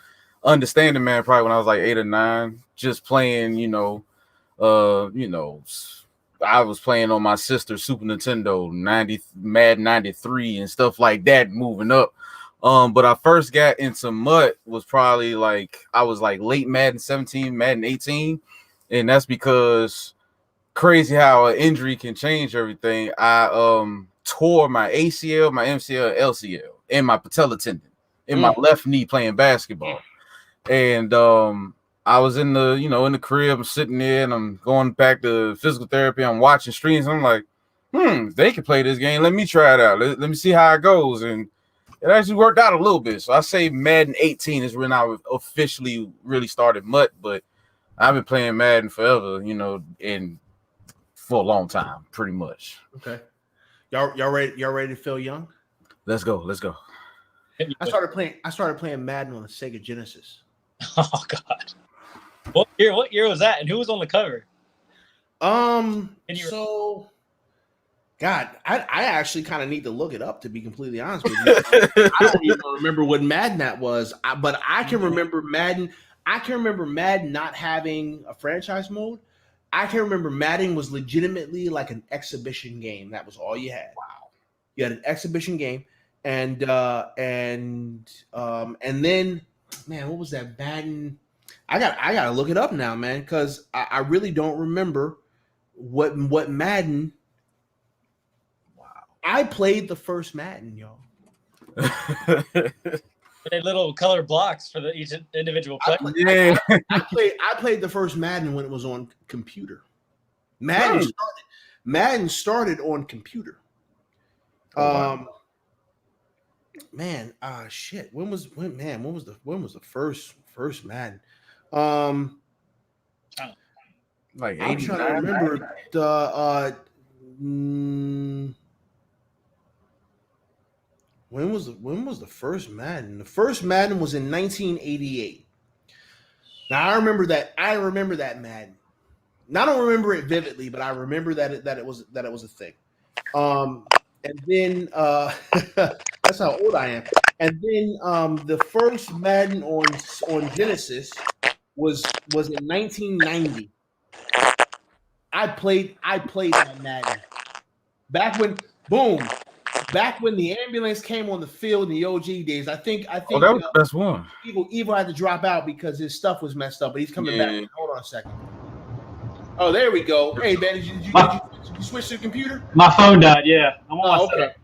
understanding, man, probably when I was like 8 or 9, just playing, I was playing on my sister's Super Nintendo, Madden 93 and stuff like that, moving up. But I first got into MUT was probably I was late Madden 17, Madden 18, and that's because crazy how an injury can change everything. I tore my ACL, my MCL, LCL, and my patella tendon in my left knee playing basketball. And I was in the crib, I'm sitting there, and I'm going back to physical therapy. I'm watching streams. I'm like, if they can play this game, let me try it out. Let me see how it goes. And It actually worked out a little bit. So I say Madden 18 is when I officially really started MUT, but I've been playing Madden forever, and for a long time, pretty much. Okay. Y'all ready to feel young? Let's go. I started playing Madden on the Sega Genesis. Oh God. What year was that? And who was on the cover? So God, I actually kind of need to look it up, to be completely honest with you. I don't even remember what Madden that was, but I can remember Madden. I can remember Madden not having a franchise mode. I can remember Madden was legitimately like an exhibition game. That was all you had. Wow. You had an exhibition game, and then, man, what was that Madden? I gotta look it up now, man, because I really don't remember what Madden. I played the first Madden, y'all. They had little color blocks for each individual player. I played the first Madden when it was on computer. Madden started on computer. Shit. When was the first Madden? Like I'm trying to remember the When was the first Madden? The first Madden was in 1988. Now I remember that Madden. Now, I don't remember it vividly, but I remember that it was a thing. And then that's how old I am. And then the first Madden on Genesis was in 1990. I played that Madden back when the ambulance came on the field in the OG days. I think that was the best one. Evil had to drop out because his stuff was messed up, but he's coming back. Hold on a second. Oh, there we go. Hey, man, did you switch to the computer? My phone died. Yeah, I'm on my okay. setup.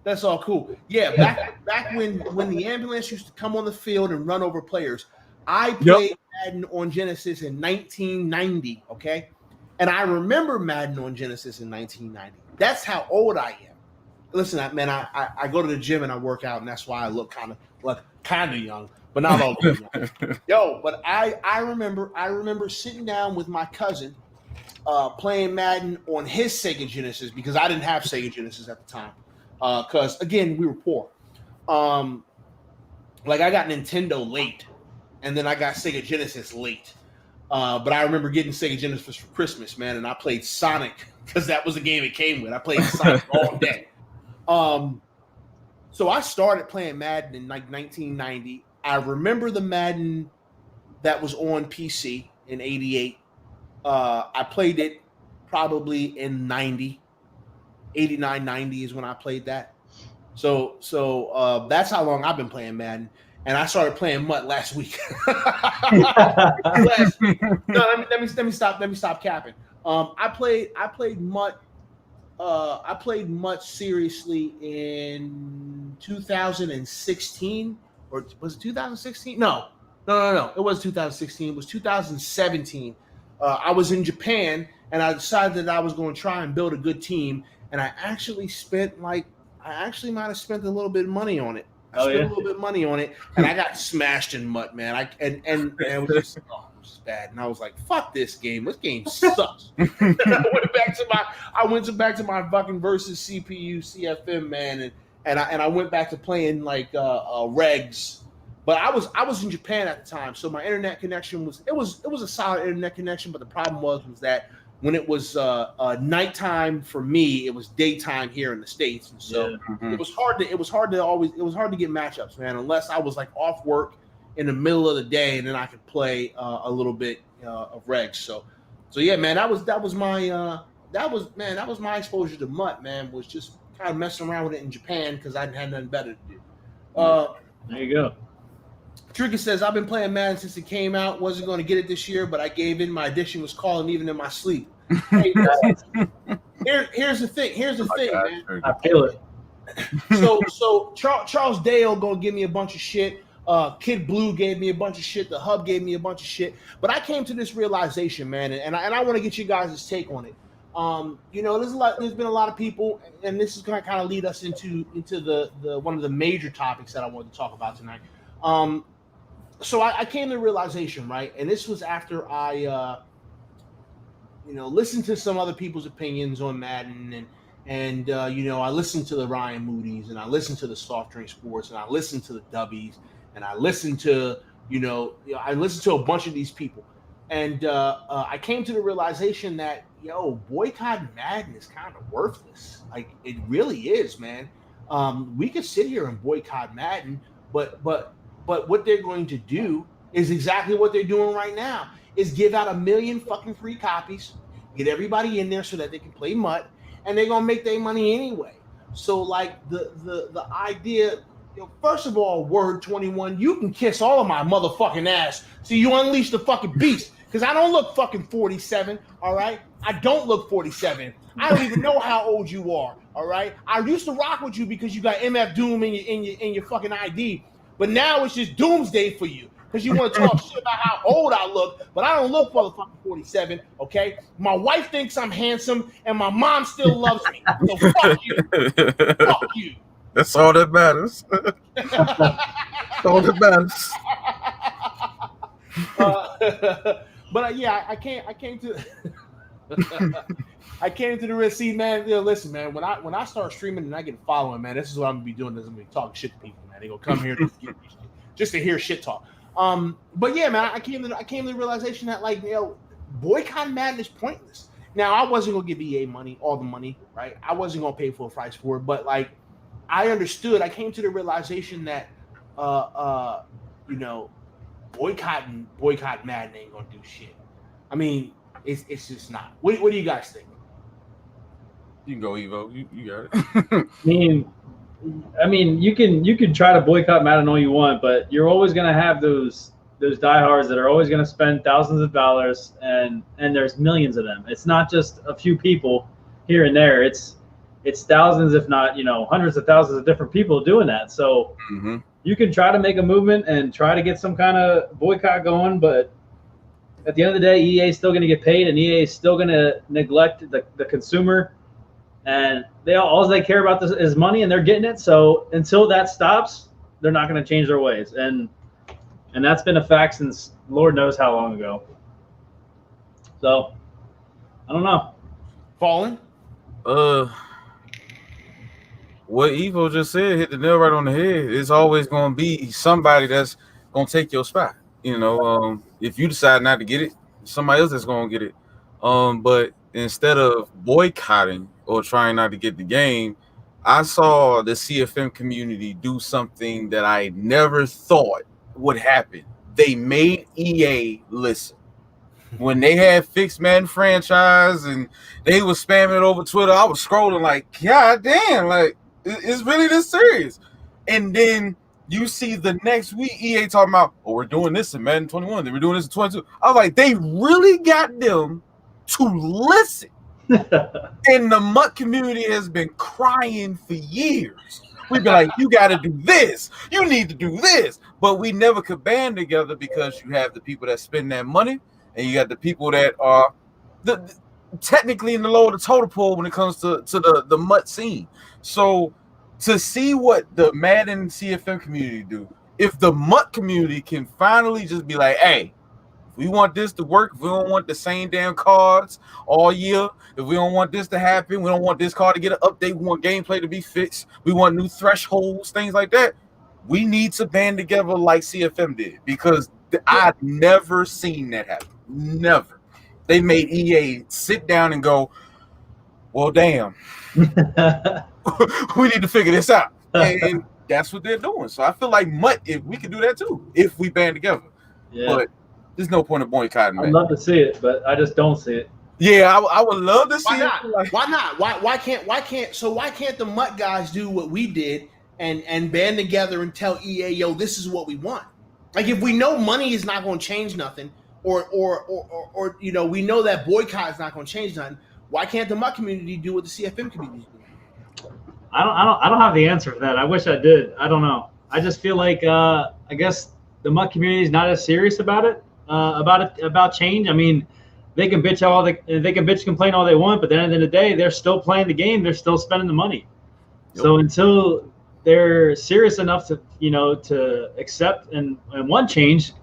That's all cool. Yeah, back when the ambulance used to come on the field and run over players, I played Madden on Genesis in 1990. Okay, and I remember Madden on Genesis in 1990. That's how old I am. Listen, man, I go to the gym and I work out, and that's why I look kind of young, but not all young. Yo, but I remember sitting down with my cousin, playing Madden on his Sega Genesis, because I didn't have Sega Genesis at the time, because again we were poor. Like I got Nintendo late, and then I got Sega Genesis late. But I remember getting Sega Genesis for Christmas, man, and I played Sonic because that was the game it came with. I played Sonic all day. So I started playing Madden in like 1990. I remember the Madden that was on PC in 88. I played it probably in 90. 89, 90 is when I played that. So that's how long I've been playing Madden. And I started playing MUT last week. No, let me stop capping. I played MUT. I played MUT seriously in 2016, or was it 2016? No. It was 2016. It was 2017. I was in Japan, and I decided that I was going to try and build a good team. And I actually might have spent a little bit of money on it. I spent a little bit of money on it, and I got smashed in MUT, man. It was just, it was bad. And I was like, "Fuck this game. This game sucks." And I went back to my fucking versus CPU CFM, man, and I went back to playing like regs. But I was in Japan at the time, so my internet connection was a solid internet connection. But the problem was that when it was nighttime for me, it was daytime here in the States, and so it was hard to get matchups, man. Unless I was like off work in the middle of the day, and then I could play a little bit of regs. So yeah, man, that was my exposure to MUT, man. Was just kind of messing around with it in Japan because I had nothing better to do. There you go. Tricky says, I've been playing Madden since it came out. Wasn't going to get it this year, but I gave in. My addiction was calling even in my sleep. Hey, here's the thing, man. I feel it. So Charles Dale going to give me a bunch of shit. Kid Blue gave me a bunch of shit. The Hub gave me a bunch of shit. But I came to this realization, man, and I want to get you guys' take on it. There's been a lot of people, and this is going to kind of lead us into the one of the major topics that I wanted to talk about tonight. So I came to the realization, right, and this was after I listened to some other people's opinions on Madden, and I listened to the Ryan Moody's, and I listened to the Soft Drink Sports, and I listened to the Dubbies, and I listened to I listened to a bunch of these people, and I came to the realization that boycotting Madden is kind of worthless. Like, it really is, man. We could sit here and boycott Madden, but what they're going to do is exactly what they're doing right now, is give out 1 million fucking free copies, get everybody in there so that they can play MUT, and they're gonna make their money anyway. So like the idea, first of all, Word 21, you can kiss all of my motherfucking ass. So you unleash the fucking beast. Because I don't look fucking 47, all right? I don't look 47. I don't even know how old you are, all right? I used to rock with you because you got MF Doom in your fucking ID, but now it's just doomsday for you because you want to talk shit about how old I look, but I don't look motherfucking 47, okay? My wife thinks I'm handsome, and my mom still loves me, so fuck you. Fuck you. That's all that matters. That's all that matters. But yeah, I came to I came to the risk. See, man, listen, man. When I start streaming and I get a following, man, this is what I'm gonna be doing. I'm gonna be talking shit to people, man. They gonna come here just to hear shit talk. But yeah, man, I came to the realization that boycotting Madden is pointless. Now, I wasn't gonna give EA all the money, right? I wasn't gonna pay full price for it, but I understood. I came to the realization that boycotting Madden ain't gonna do shit. I mean, it's just not. What do you guys think? You can go, Evo. You got it. I mean, you can try to boycott Madden all you want, but you're always gonna have those diehards that are always gonna spend thousands of dollars, and there's millions of them. It's not just a few people here and there. It's thousands, if not hundreds of thousands of different people doing that. So. Mm-hmm. You can try to make a movement and try to get some kind of boycott going, but at the end of the day, EA is still going to get paid, and EA is still going to neglect the consumer. And all they care about is money, and they're getting it. So until that stops, they're not going to change their ways. And that's been a fact since Lord knows how long ago. So I don't know. Fallen? What Evo just said hit the nail right on the head. It's always going to be somebody that's going to take your spot. If you decide not to get it, somebody else is going to get it. But instead of boycotting or trying not to get the game, I saw the CFM community do something that I never thought would happen. They made EA listen. When they had fixed Madden franchise and they was spamming it over Twitter, I was scrolling like, God damn, it's really this serious. And then you see the next week EA talking about, we're doing this in Madden 21, then we're doing this in 22. I was like, they really got them to listen. And the MUT community has been crying for years. We've been like, you got to do this. You need to do this. But we never could band together because you have the people that spend that money and you got the people that are technically in the lower the totem pole when it comes to the MUT scene. So to see what the Madden CFM community do, if the MUT community can finally just be like, hey, if we want this to work, if we don't want the same damn cards all year, if we don't want this to happen, we don't want this card to get an update, we want gameplay to be fixed, we want new thresholds, things like that, we need to band together like CFM did, because I've never seen that happen. Never. They made EA sit down and go, well, damn. We need to figure this out. And that's what they're doing. So I feel like MUT, if we could do that too, if we band together. Yeah. But there's no point of boycotting. I'd love to see it, but I just don't see it. Yeah, I would love to see Why not? it. Like, why not? Why can't the MUT guys do what we did and band together and tell EA, yo, this is what we want? Like, if we know money is not going to change nothing, or we know that boycott is not going to change nothing, why can't the MUT community do what the CFM community is doing? I don't have the answer for that. I wish I did. I don't know. I just feel like I guess the MUT community is not as serious about it, about change. I mean, they can bitch complain all they want, but then at the end of the day, they're still playing the game. They're still spending the money. Yep. So until they're serious enough to to accept and want change,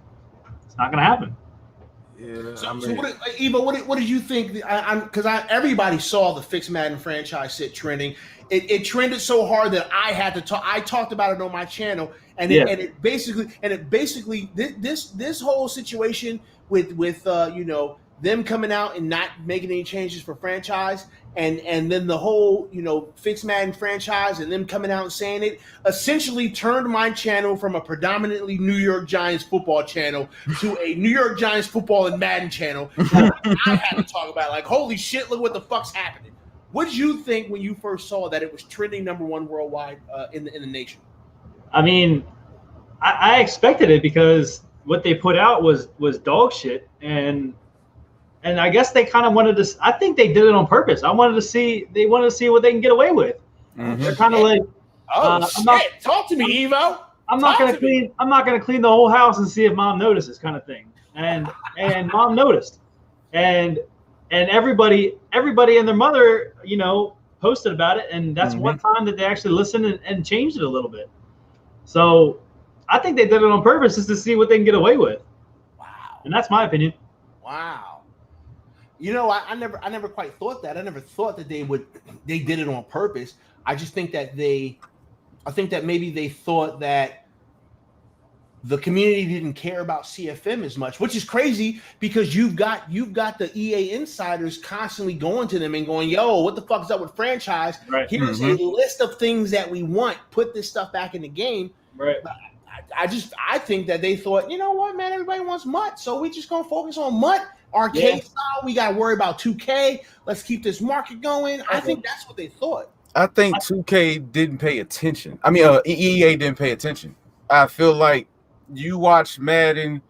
it's not going to happen. Yeah. So what did you think? Because everybody saw the Fix Madden franchise sit trending. It trended so hard that I had to talk. I talked about it on my channel, and it basically this whole situation with them coming out and not making any changes for franchise, and then the whole Fix Madden franchise and them coming out and saying it essentially turned my channel from a predominantly New York Giants football channel to a New York Giants football and Madden channel. I had to talk about like, holy shit, look what the fuck's happening. What did you think when you first saw that it was trending #1 worldwide in the nation? I mean, I expected it because what they put out was dog shit, and I guess they kind of wanted to. I think they did it on purpose. They wanted to see what they can get away with. Mm-hmm. They're kind of like, talk to me, Evo. I'm not gonna clean the whole house and see if mom notices, kind of thing. And mom noticed, and everybody and their mother, posted about it, and that's one time that they actually listened and changed it a little bit. So I think they did it on purpose just to see what they can get away with. Wow. And that's my opinion. Wow. I never quite thought that. I never thought that they did it on purpose. I just think that maybe they thought that the community didn't care about CFM as much, which is crazy because you've got the EA insiders constantly going to them and going, yo, what the fuck is up with franchise? Right. Here's a list of things that we want. Put this stuff back in the game. Right. I think that they thought, you know what, man, everybody wants MUT, so we just gonna focus on MUT. Arcade style, we got to worry about 2K. Let's keep this market going. I think that's what they thought. I think 2K didn't pay attention. I mean, EA didn't pay attention. I feel like you watch Madden,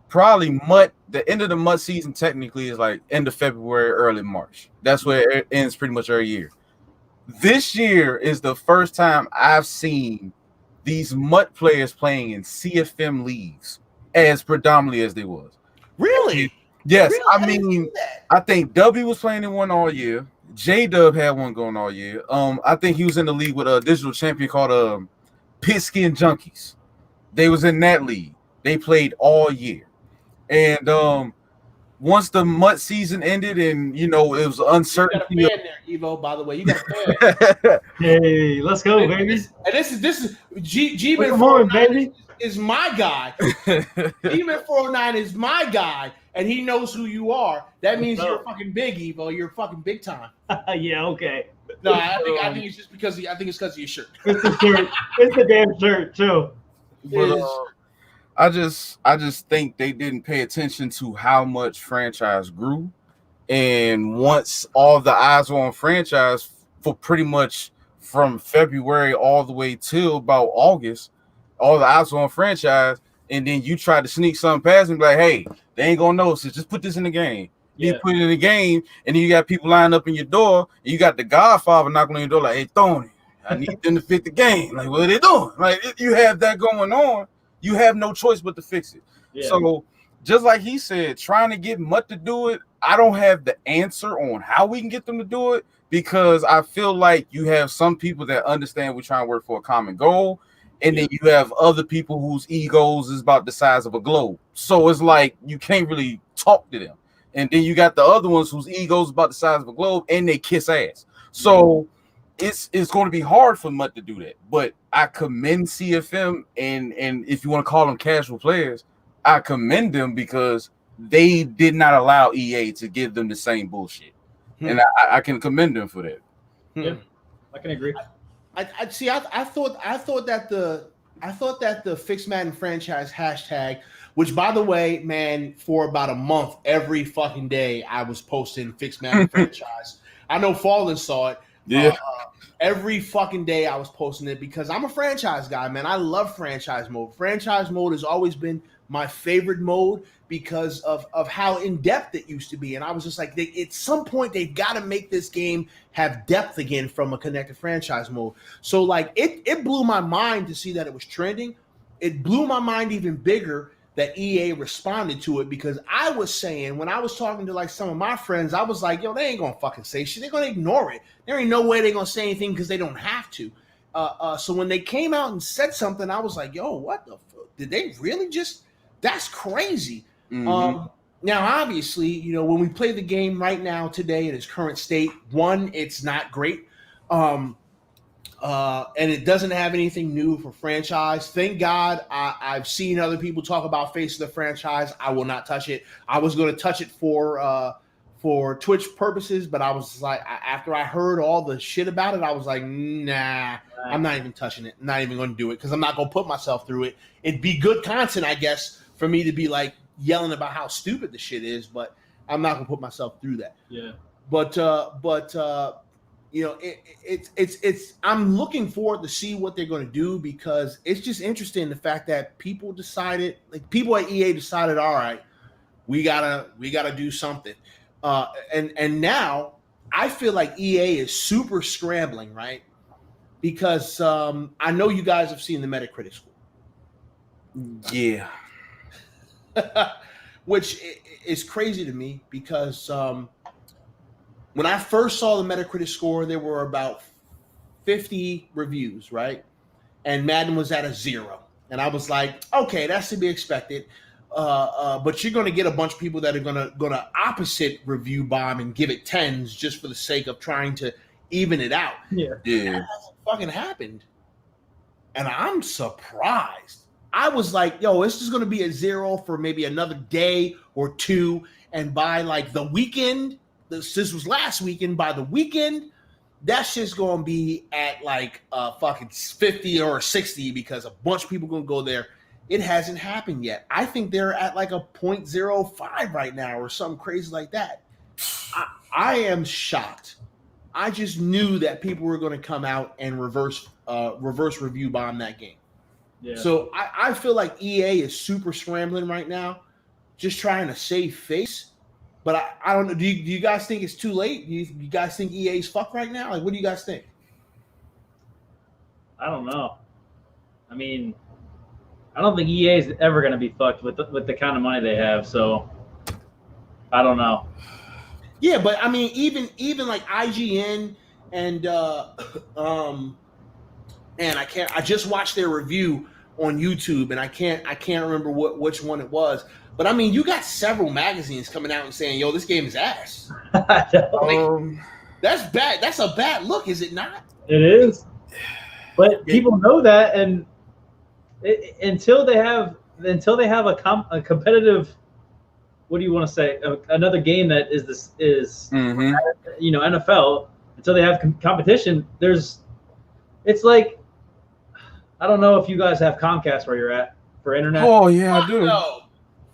probably MUT. The end of the MUT season technically is like end of February, early March. That's where it ends pretty much every year. This year is the first time I've seen these MUT players playing in CFM leagues as predominantly as they was. Really? Yes, really? I mean, I think W was playing in one all year. J-Dub had one going all year. I think he was in the league with a digital champion called Pigskin Junkies. They was in that league. They played all year. And once the MUT season ended and, it was uncertainty. You got a fan there, Evo, by the way. You got a fan. Hey, let's go, baby. And this is G-Man 409 is my guy. G-Man 409 is my guy. And he knows who you are. That means you're fucking big, Evo. You're fucking big time. Yeah, okay. No, I think it's just because of your shirt. It's the shirt. It's the damn shirt too. But I just think they didn't pay attention to how much franchise grew, and once all the eyes were on franchise for pretty much from February all the way till about August, all the eyes were on franchise. And then you try to sneak something past and be like, hey, they ain't gonna notice it. Just put this in the game. You put it in the game, and then you got people lining up in your door, and you got the Godfather knocking on your door like, hey, Tony, I need them to fit the game. Like, what are they doing? Like, if you have that going on, you have no choice but to fix it. Yeah. So just like he said, trying to get MUT to do it, I don't have the answer on how we can get them to do it, because I feel like you have some people that understand we're trying to work for a common goal. And then you have other people whose egos is about the size of a globe. So it's like you can't really talk to them. And then you got the other ones whose egos is about the size of a globe and they kiss ass. So it's going to be hard for MUT to do that. But I commend CFM and if you want to call them casual players, I commend them because they did not allow EA to give them the same bullshit. And I can commend them for that. Yeah, I can agree. I see. I thought that the Fix Madden franchise hashtag, which by the way, man, for about a month, every fucking day I was posting Fix Madden franchise. I know Fallen saw it. Yeah. Every fucking day I was posting it because I'm a franchise guy, man. I love franchise mode. Franchise mode has always been my favorite mode because of how in-depth it used to be. And I was just like, at some point, they've got to make this game have depth again from a connected franchise mode. So, like, it blew my mind to see that it was trending. It blew my mind even bigger that EA responded to it, because I was saying, when I was talking to like some of my friends, I was like, yo, they ain't gonna fucking say shit. They're gonna ignore it. There ain't no way they're gonna say anything because they don't have to. So when they came out and said something, I was like, yo, what the fuck? Did they really just? That's crazy. Mhm. Now, obviously, you know, when we play the game right now today in its current state, one, it's not great. And it doesn't have anything new for franchise. Thank God. I've seen other people talk about Face of the franchise. I will not touch it. I was going to touch it for Twitch purposes, but I was like, after I heard all the shit about it, I was like, nah, I'm not even touching it. I'm not even going to do it because I'm not going to put myself through it. It'd be good content, I guess, for me to be like yelling about how stupid the shit is, but I'm not going to put myself through that. Yeah. But you know, it's I'm looking forward to see what they're going to do, because it's just interesting the fact that people decided, like people at EA decided, all right, we gotta do something. And now I feel like EA is super scrambling, right? Because I know you guys have seen the Metacritic score. Yeah. Which is crazy to me, because when I first saw the Metacritic score, there were about 50 reviews, right? And Madden was at a 0. And I was like, okay, that's to be expected. But you're going to get a bunch of people that are going to opposite review bomb and give it 10s just for the sake of trying to even it out. Yeah. Yeah. That hasn't fucking happened. And I'm surprised. I was like, yo, this is going to be a 0 for maybe another day or two. And by like the weekend, this was last weekend, by the weekend, that shit's going to be at like fucking 50 or 60, because a bunch of people going to go there. It hasn't happened yet. I think they're at like a 0.05 right now or something crazy like that. I am shocked. I just knew that people were going to come out and reverse review bomb that game. Yeah. So I feel like EA is super scrambling right now, just trying to save face. But I don't know. Do you guys think it's too late? Do you guys think EA's fucked right now? Like, what do you guys think? I don't know. I mean, I don't think EA is ever going to be fucked with the kind of money they have. So I don't know. Yeah, but I mean, even like IGN and I just watched their review on YouTube, and I can't remember which one it was. But I mean, you got several magazines coming out and saying, "Yo, this game is ass." I know. Like, that's bad. That's a bad look, is it not? It is. But people know that, and until they have a competitive, what do you want to say? Another game that is you know, NFL. Until they have competition, it's like, I don't know if you guys have Comcast where you're at for internet. Oh yeah, I Fuck do. no.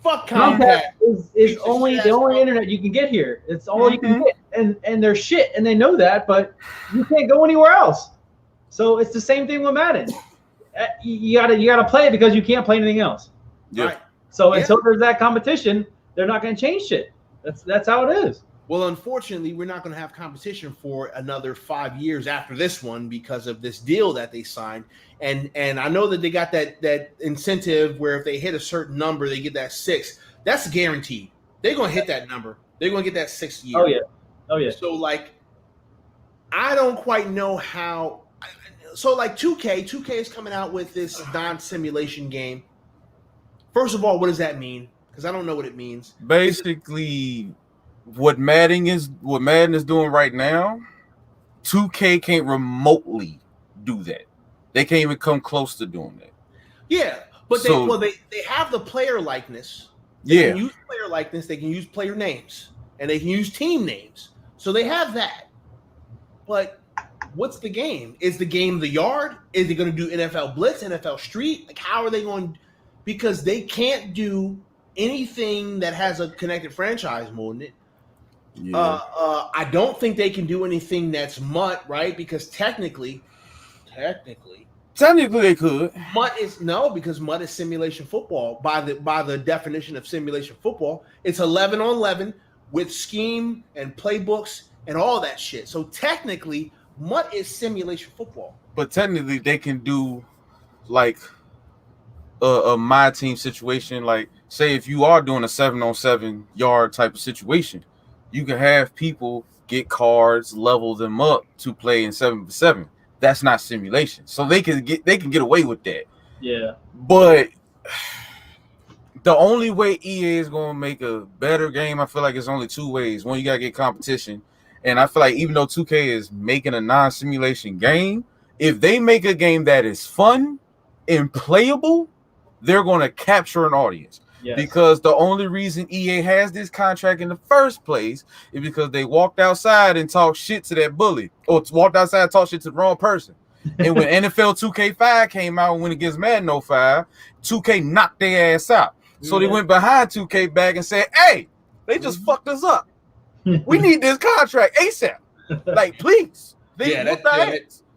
Fuck Comcast Comcast. is only the only internet you can get here. It's all you can get, and they're shit, and they know that, but you can't go anywhere else. So it's the same thing with Madden. You gotta play it because you can't play anything else. Yeah. Right. So until there's that competition, they're not gonna change shit. That's how it is. Well, unfortunately, we're not going to have competition for another 5 years after this one because of this deal that they signed. And I know that they got that incentive where if they hit a certain number, they get that 6. That's guaranteed. They're going to hit that number. They're going to get that 6th year. Oh yeah. So like, I don't quite know how. So like 2K is coming out with this non-simulation game. First of all, what does that mean? Because I don't know what it means. Basically, what Madden is doing right now, 2K can't remotely do that. They can't even come close to doing that. Yeah, but they have the player likeness. They can use player likeness. They can use player names, and they can use team names. So they have that. But what's the game? Is the game the yard? Is it going to do NFL Blitz, NFL Street? Like, how are they going? Because they can't do anything that has a connected franchise mode in it. Yeah. I don't think they can do anything that's MUT, right? Because technically Technically, they could. MUT is no, because MUT is simulation football. By the definition of simulation football, it's 11 on 11 with scheme and playbooks and all that shit. So technically, MUT is simulation football. But technically, they can do like a my team situation. Like, say if you are doing a 7-on-7 yard type of situation, you can have people get cards, level them up to play in 7-for-7. That's not simulation, so they can get away with that. Yeah, but the only way EA is going to make a better game, I feel like it's only two ways. One, you got to get competition. And I feel like even though 2K is making a non-simulation game, if they make a game that is fun and playable, they're going to capture an audience. Yes. Because the only reason EA has this contract in the first place is because they walked outside and talked shit to that bully, or walked outside and talked shit to the wrong person. And when NFL 2K5 came out, when against Madden 05, 2K knocked their ass out. So they went behind 2K back and said, hey, they just fucked us up. We need this contract ASAP. Like, please.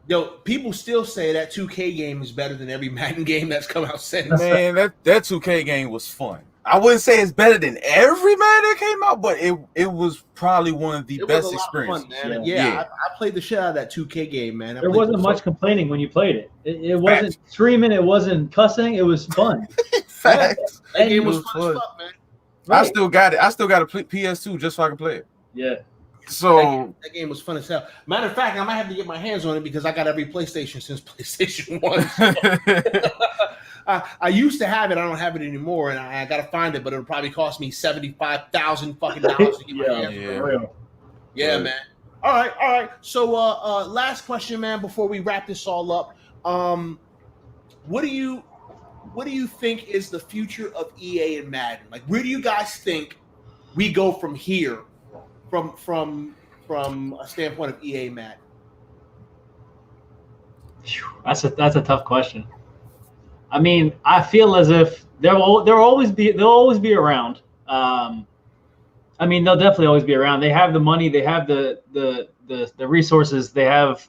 Yo, people still say that 2K game is better than every Madden game that's come out since. Man, that 2K game was fun. I wouldn't say it's better than every Madden that came out, but it was probably one of the best experiences. Fun, man. Yeah. I played the shit out of that 2K game, man. There wasn't much complaining when you played it. It wasn't screaming. It wasn't cussing. It was fun. Facts. That game was fun as fuck, man. Right. I still got it. I still got a PS2 just so I can play it. Yeah. So that game was fun as hell. Matter of fact, I might have to get my hands on it because I got every PlayStation since PlayStation 1. I used to have it. I don't have it anymore, and I got to find it. But it'll probably cost me $75,000 fucking dollars to get my hands on it. Yeah, man. All right. So, last question, man. Before we wrap this all up, what do you think is the future of EA and Madden? Like, where do you guys think we go from here? From a standpoint of EA Madden? That's a tough question. I mean, I feel as if they'll always be around. I mean, they'll definitely always be around. They have the money, they have the resources, they have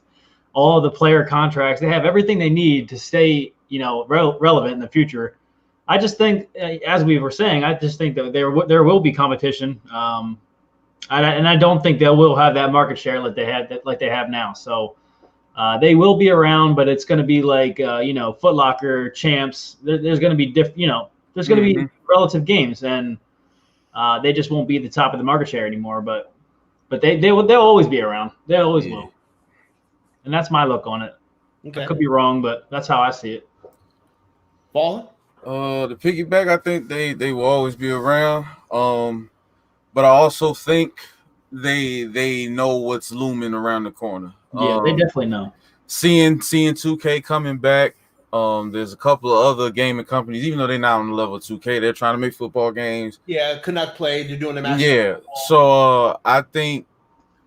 all the player contracts, they have everything they need to stay, relevant in the future. I just think, as we were saying, I just think that there will be competition. And I don't think they will have that market share like they have now. So they will be around, but it's going to be like Foot Locker, Champs. There's going to be there's going to be relative games, and they just won't be at the top of the market share anymore. But they'll always be around. They always will. And that's my look on it. Okay. I could be wrong, but that's how I see it. Ballin'? The piggyback, I think they will always be around. But I also think they know what's looming around the corner. Yeah, they definitely know. Seeing 2K coming back, there's a couple of other gaming companies, even though they're not on the level of 2K, they're trying to make football games. Yeah, could not play. They're doing the match. Yeah, so I think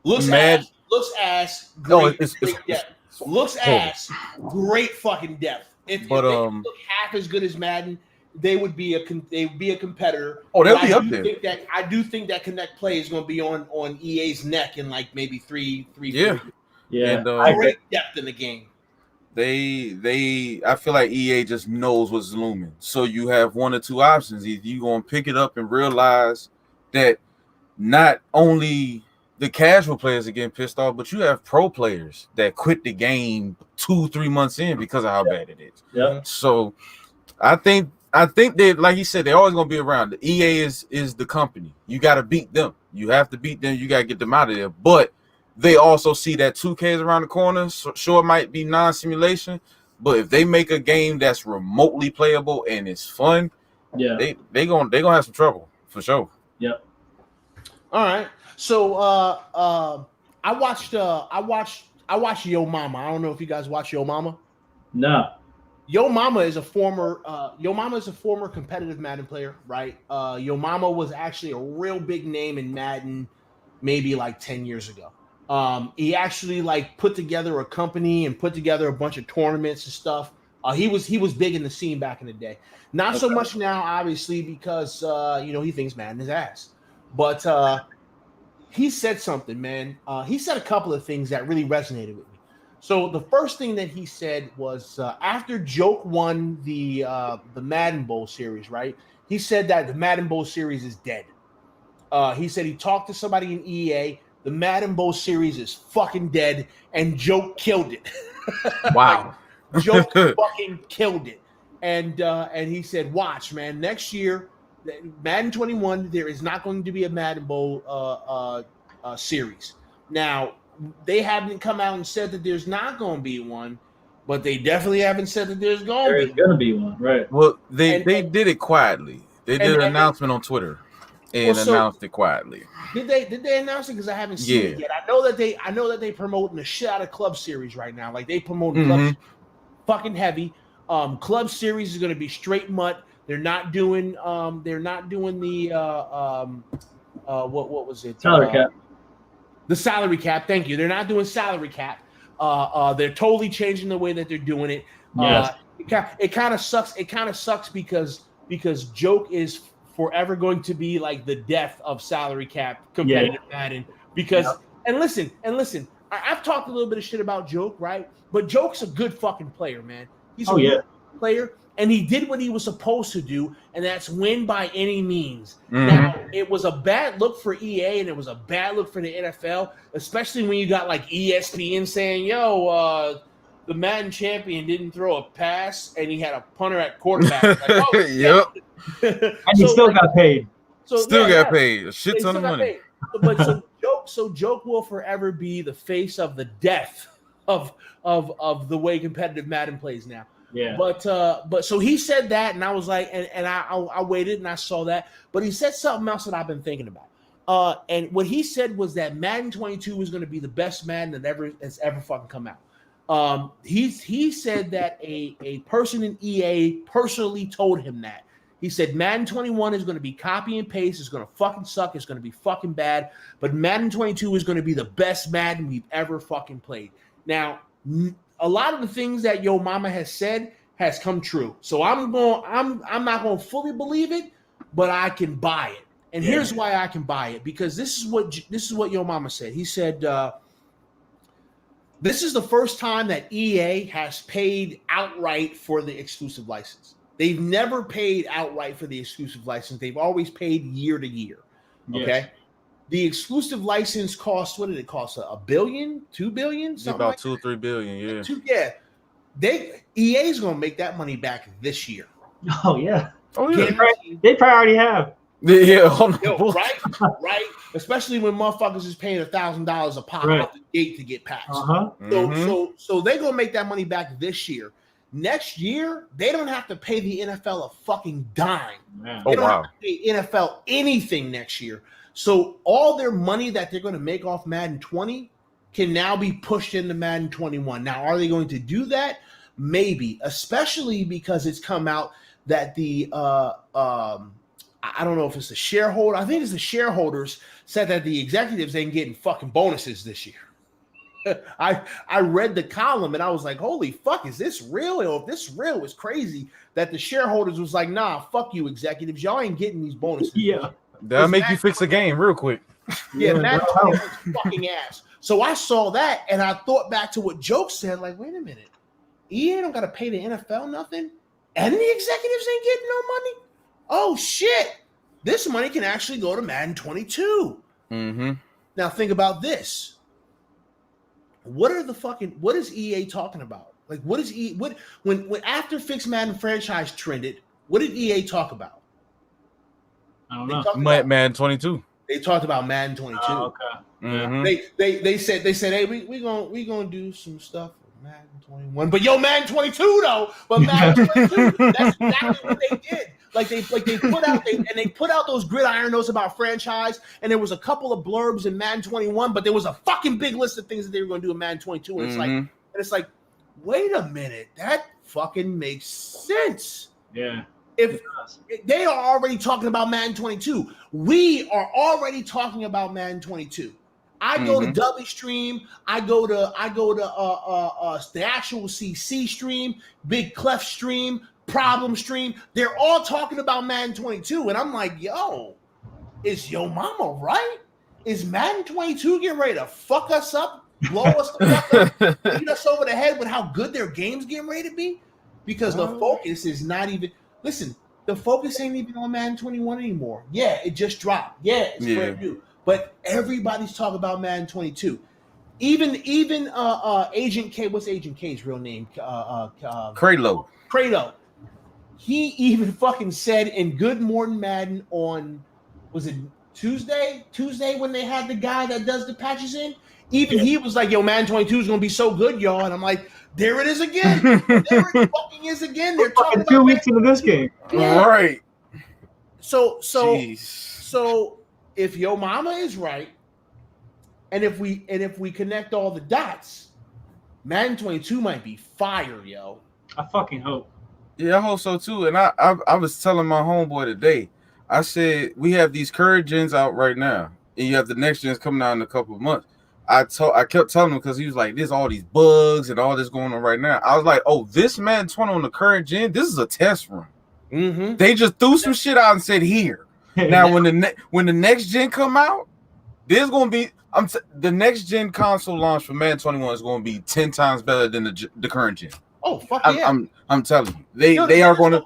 looks ass, great, great depth. Looks ass, great fucking depth. If they look half as good as Madden, they would be a competitor. Oh, they'll be up there. I do think that Connect Play is going to be on EA's neck in like maybe three. Yeah. And, great depth in the game. I feel like EA just knows what's looming. So you have one or two options. Either you going to pick it up and realize that not only the casual players are getting pissed off, but you have pro players that quit the game 2-3 months in because of how bad it is. Yeah. So I think they, like you said, they're always gonna be around. The EA is the company. You got to beat them. You have to beat them. You got to get them out of there. But they also see that 2K is around the corner. So sure, it might be non-simulation, but if they make a game that's remotely playable and it's fun, they gonna have some trouble for sure. Yep. All right. So I watched Yo Mama. I don't know if you guys watch Yo Mama. No. Yo Mama is a former competitive Madden player, right? Yo Mama was actually a real big name in Madden maybe like 10 years ago. He actually like put together a company and put together a bunch of tournaments and stuff. He was big in the scene back in the day. Not so much now, obviously, because he thinks Madden is ass. But he said something, man. He said a couple of things that really resonated with me. So the first thing that he said was after Joke won the Madden Bowl series, right? He said that the Madden Bowl series is dead. He said he talked to somebody in EA. The Madden Bowl series is fucking dead, and Joke killed it. Wow. Joke fucking killed it. and he said, "Watch, man. Next year, Madden 21, there is not going to be a Madden Bowl series. Now, they haven't come out and said that there's not going to be one, but they definitely haven't said that there's going to be. There's going to be one, right? Well, they did it quietly. They did an announcement on Twitter and announced it quietly. Did they announce it? Because I haven't seen it yet. I know that they promoting the shit out of Club Series right now. Like they promoting Club fucking heavy. Club Series is going to be straight mutt. They're not doing the what was it? Salary cap. The salary cap. Thank you. They're not doing salary cap. They're totally changing the way that they're doing it. Yes. It kind of sucks. It kind of sucks because Joke is forever going to be like the death of salary cap competitive Madden. Because and listen, I've talked a little bit of shit about Joke, right? But Joke's a good fucking player, man. He's a good player, and he did what he was supposed to do, and that's win by any means. Now, it was a bad look for EA, and it was a bad look for the NFL, especially when you got like ESPN saying, "Yo, the Madden champion didn't throw a pass, and he had a punter at quarterback." Like, oh, yep. And he still got paid. Got paid a shit ton of money. But Joke will forever be the face of the death of the way competitive Madden plays now. Yeah. But so he said that, and I was like, and I waited and I saw that, but he said something else that I've been thinking about. And what he said was that Madden 22 is going to be the best Madden that has ever fucking come out. He said that a person in EA personally told him that. He said Madden 21 is going to be copy and paste. It's going to fucking suck. It's going to be fucking bad. But Madden 22 is going to be the best Madden we've ever fucking played. Now, a lot of the things that Yo Mama has said has come true. So I'm not going to fully believe it, but I can buy it. And here's why I can buy it, because this is what Yo Mama said. He said this is the first time that EA has paid outright for the exclusive license. They've never paid outright for the exclusive license. They've always paid year to year. Okay. Yes. The exclusive license costs, what did it cost? $1 billion, $2 billion? Something about $2 or $3 billion, EA is going to make that money back this year. Oh yeah. They probably already have. Right. Especially when motherfuckers is paying $1,000 a pop out the gate to get packs. So they're going to make that money back this year. Next year, they don't have to pay the NFL a fucking dime. They don't have to pay NFL anything next year. So all their money that they're going to make off Madden 20 can now be pushed into Madden 21. Now, are they going to do that? Maybe, especially because it's come out that the I don't know if it's the shareholder. I think it's the shareholders said that the executives ain't getting fucking bonuses this year. I read the column and I was like, holy fuck, is this real? Or if this real, it's crazy that the shareholders was like, nah, fuck you executives. Y'all ain't getting these bonuses. Yeah. That'll make you fix a game real quick. Yeah, Madden fucking ass. So I saw that and I thought back to what Joke said, like, wait a minute. EA don't got to pay the NFL nothing? And the executives ain't getting no money? Oh, shit. This money can actually go to Madden 22. Now think about this. What is EA talking about? Like, when after Fix Madden franchise trended, what did EA talk about? I don't know. Madden 22. They talked about Madden 22. Oh, okay. They said, hey, we gonna do some stuff with Madden 21. But Madden 22 though. But Madden 22, that's exactly what they did. Like they put out those gridiron notes about franchise, and there was a couple of blurbs in Madden 21, but there was a fucking big list of things that they were going to do in Madden 22, and it's like, wait a minute, that fucking makes sense. Yeah. If they are already talking about Madden 22, we are already talking about Madden 22. I go to W stream, I go to the actual CC stream, Big Clef stream, Problem stream. They're all talking about Madden 22, and I'm like, yo, is Yo Mama right? Is Madden 22 getting ready to fuck us up, blow us the fuck up, beat us over the head with how good their game's getting ready to be? Because the focus is not even. Listen, the focus ain't even on Madden 21 anymore. Yeah, it just dropped. Yeah, it's brand new. But everybody's talking about Madden 22. Even Agent K. What's Agent K's real name? Kratos. he even fucking said in Good Morning Madden on, was it Tuesday when they had the guy that does the patches in? Even he was like, yo, Madden 22 is going to be so good, y'all. And I'm like, there it is again. There it fucking is again. They're talking about 2 weeks into this game. Yeah. Right. So Jeez. if Yo Mama is right, and if we connect all the dots, Madden 22 might be fire, yo. I fucking hope. Yeah, I hope so too. And I was telling my homeboy today, I said we have these current gens out right now, and you have the next gens coming out in a couple of months. I kept telling him because he was like, "There's all these bugs and all this going on right now." I was like, "Oh, this Madden 20 on the current gen, this is a test run. Mm-hmm. They just threw some shit out and said here." Now, when the next gen come out, there's gonna be the next gen console launch for Madden 21 is gonna be 10 times better than the current gen. Oh fuck yeah! I'm telling you, they are going to.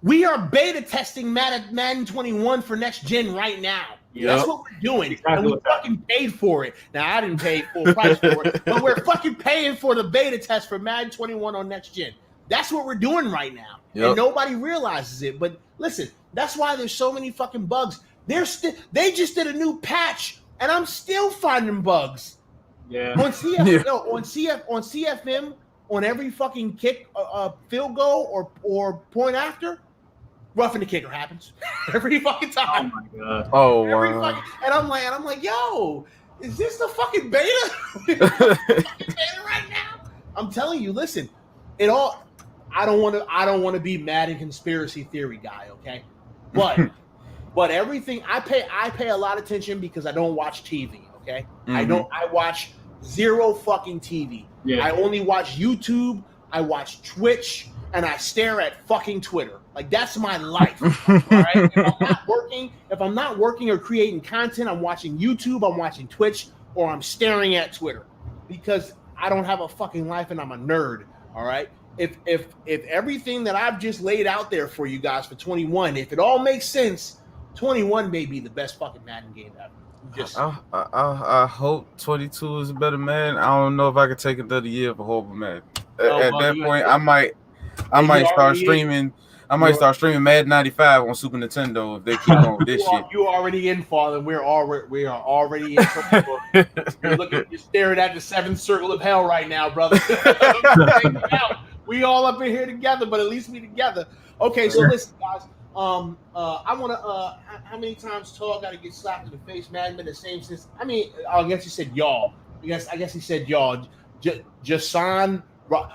We are beta testing Madden 21 for next gen right now. Yep. That's what we're doing, exactly, and we fucking paid for it. Now I didn't pay full price for it, but we're fucking paying for the beta test for Madden 21 on next gen. That's what we're doing right now, and nobody realizes it. But listen, that's why there's so many fucking bugs. They just did a new patch, and I'm still finding bugs. Yeah. On CFM, on every fucking kick, field goal or point after, roughing the kicker happens every fucking time. Oh my god. Oh wow. And I'm like, yo, is this the fucking beta? Beta right now? I'm telling you, listen, I don't want to be Madden conspiracy theory guy, okay? But everything I pay a lot of attention because I don't watch TV, okay? Mm-hmm. I watch zero fucking TV. Yeah. I only watch YouTube, I watch Twitch, and I stare at fucking Twitter. Like that's my life. All right. If I'm not working or creating content, I'm watching YouTube, I'm watching Twitch, or I'm staring at Twitter because I don't have a fucking life and I'm a nerd. All right. If everything that I've just laid out there for you guys for 21, if it all makes sense, 21 may be the best fucking Madden game ever. I hope 22 is a better Madden. I don't know if I could take another year of a horrible Madden. At that point, I might start streaming. I might start streaming Madden 95 on Super Nintendo if they keep on with this shit. You already in, Father. We are already in. You're staring at the seventh circle of hell right now, brother. We all up in here together, but at least we together. Okay, so listen, guys. I want to. How many times Tall got to get slapped in the face? Madden been the same since. I mean, I guess he said y'all. I guess he said y'all. Jason.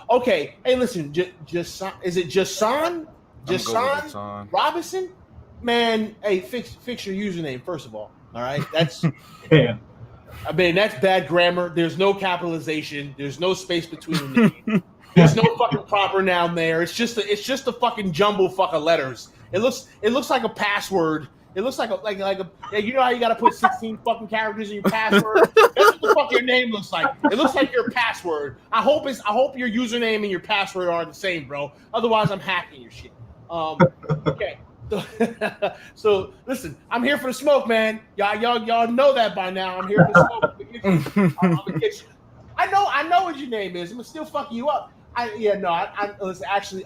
Okay. Hey, listen. Jason. Is it Jason? Jason Robinson? Man, hey, fix your username first of all. All right. That's. Yeah. I mean, that's bad grammar. There's no capitalization. There's no space between the names. There's no fucking proper noun there. It's just a fucking jumble fuck of letters. It looks like a password. It looks like a you know how you gotta put 16 fucking characters in your password? That's what the fuck your name looks like. It looks like your password. I hope your username and your password are the same, bro. Otherwise, I'm hacking your shit. Okay. So listen, I'm here for the smoke, man. Y'all know that by now. I'm here for the smoke. I'm gonna get you. I know what your name is. I'm still fucking you up. Listen, actually,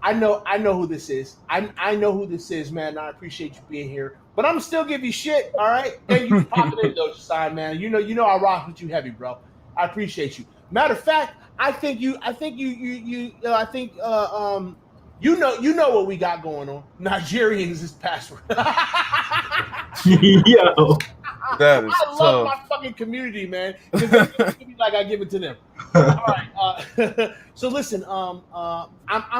I know who this is. I know who this is, man. I appreciate you being here, but I'm still give you shit. All right, hey, you popping in though, Sign, man. You know, I rock with you heavy, bro. I appreciate you. Matter of fact, I think you know what we got going on. Nigerians is password. Yo. That is I love my fucking community, man. Like I give it to them. All right. So listen, I'm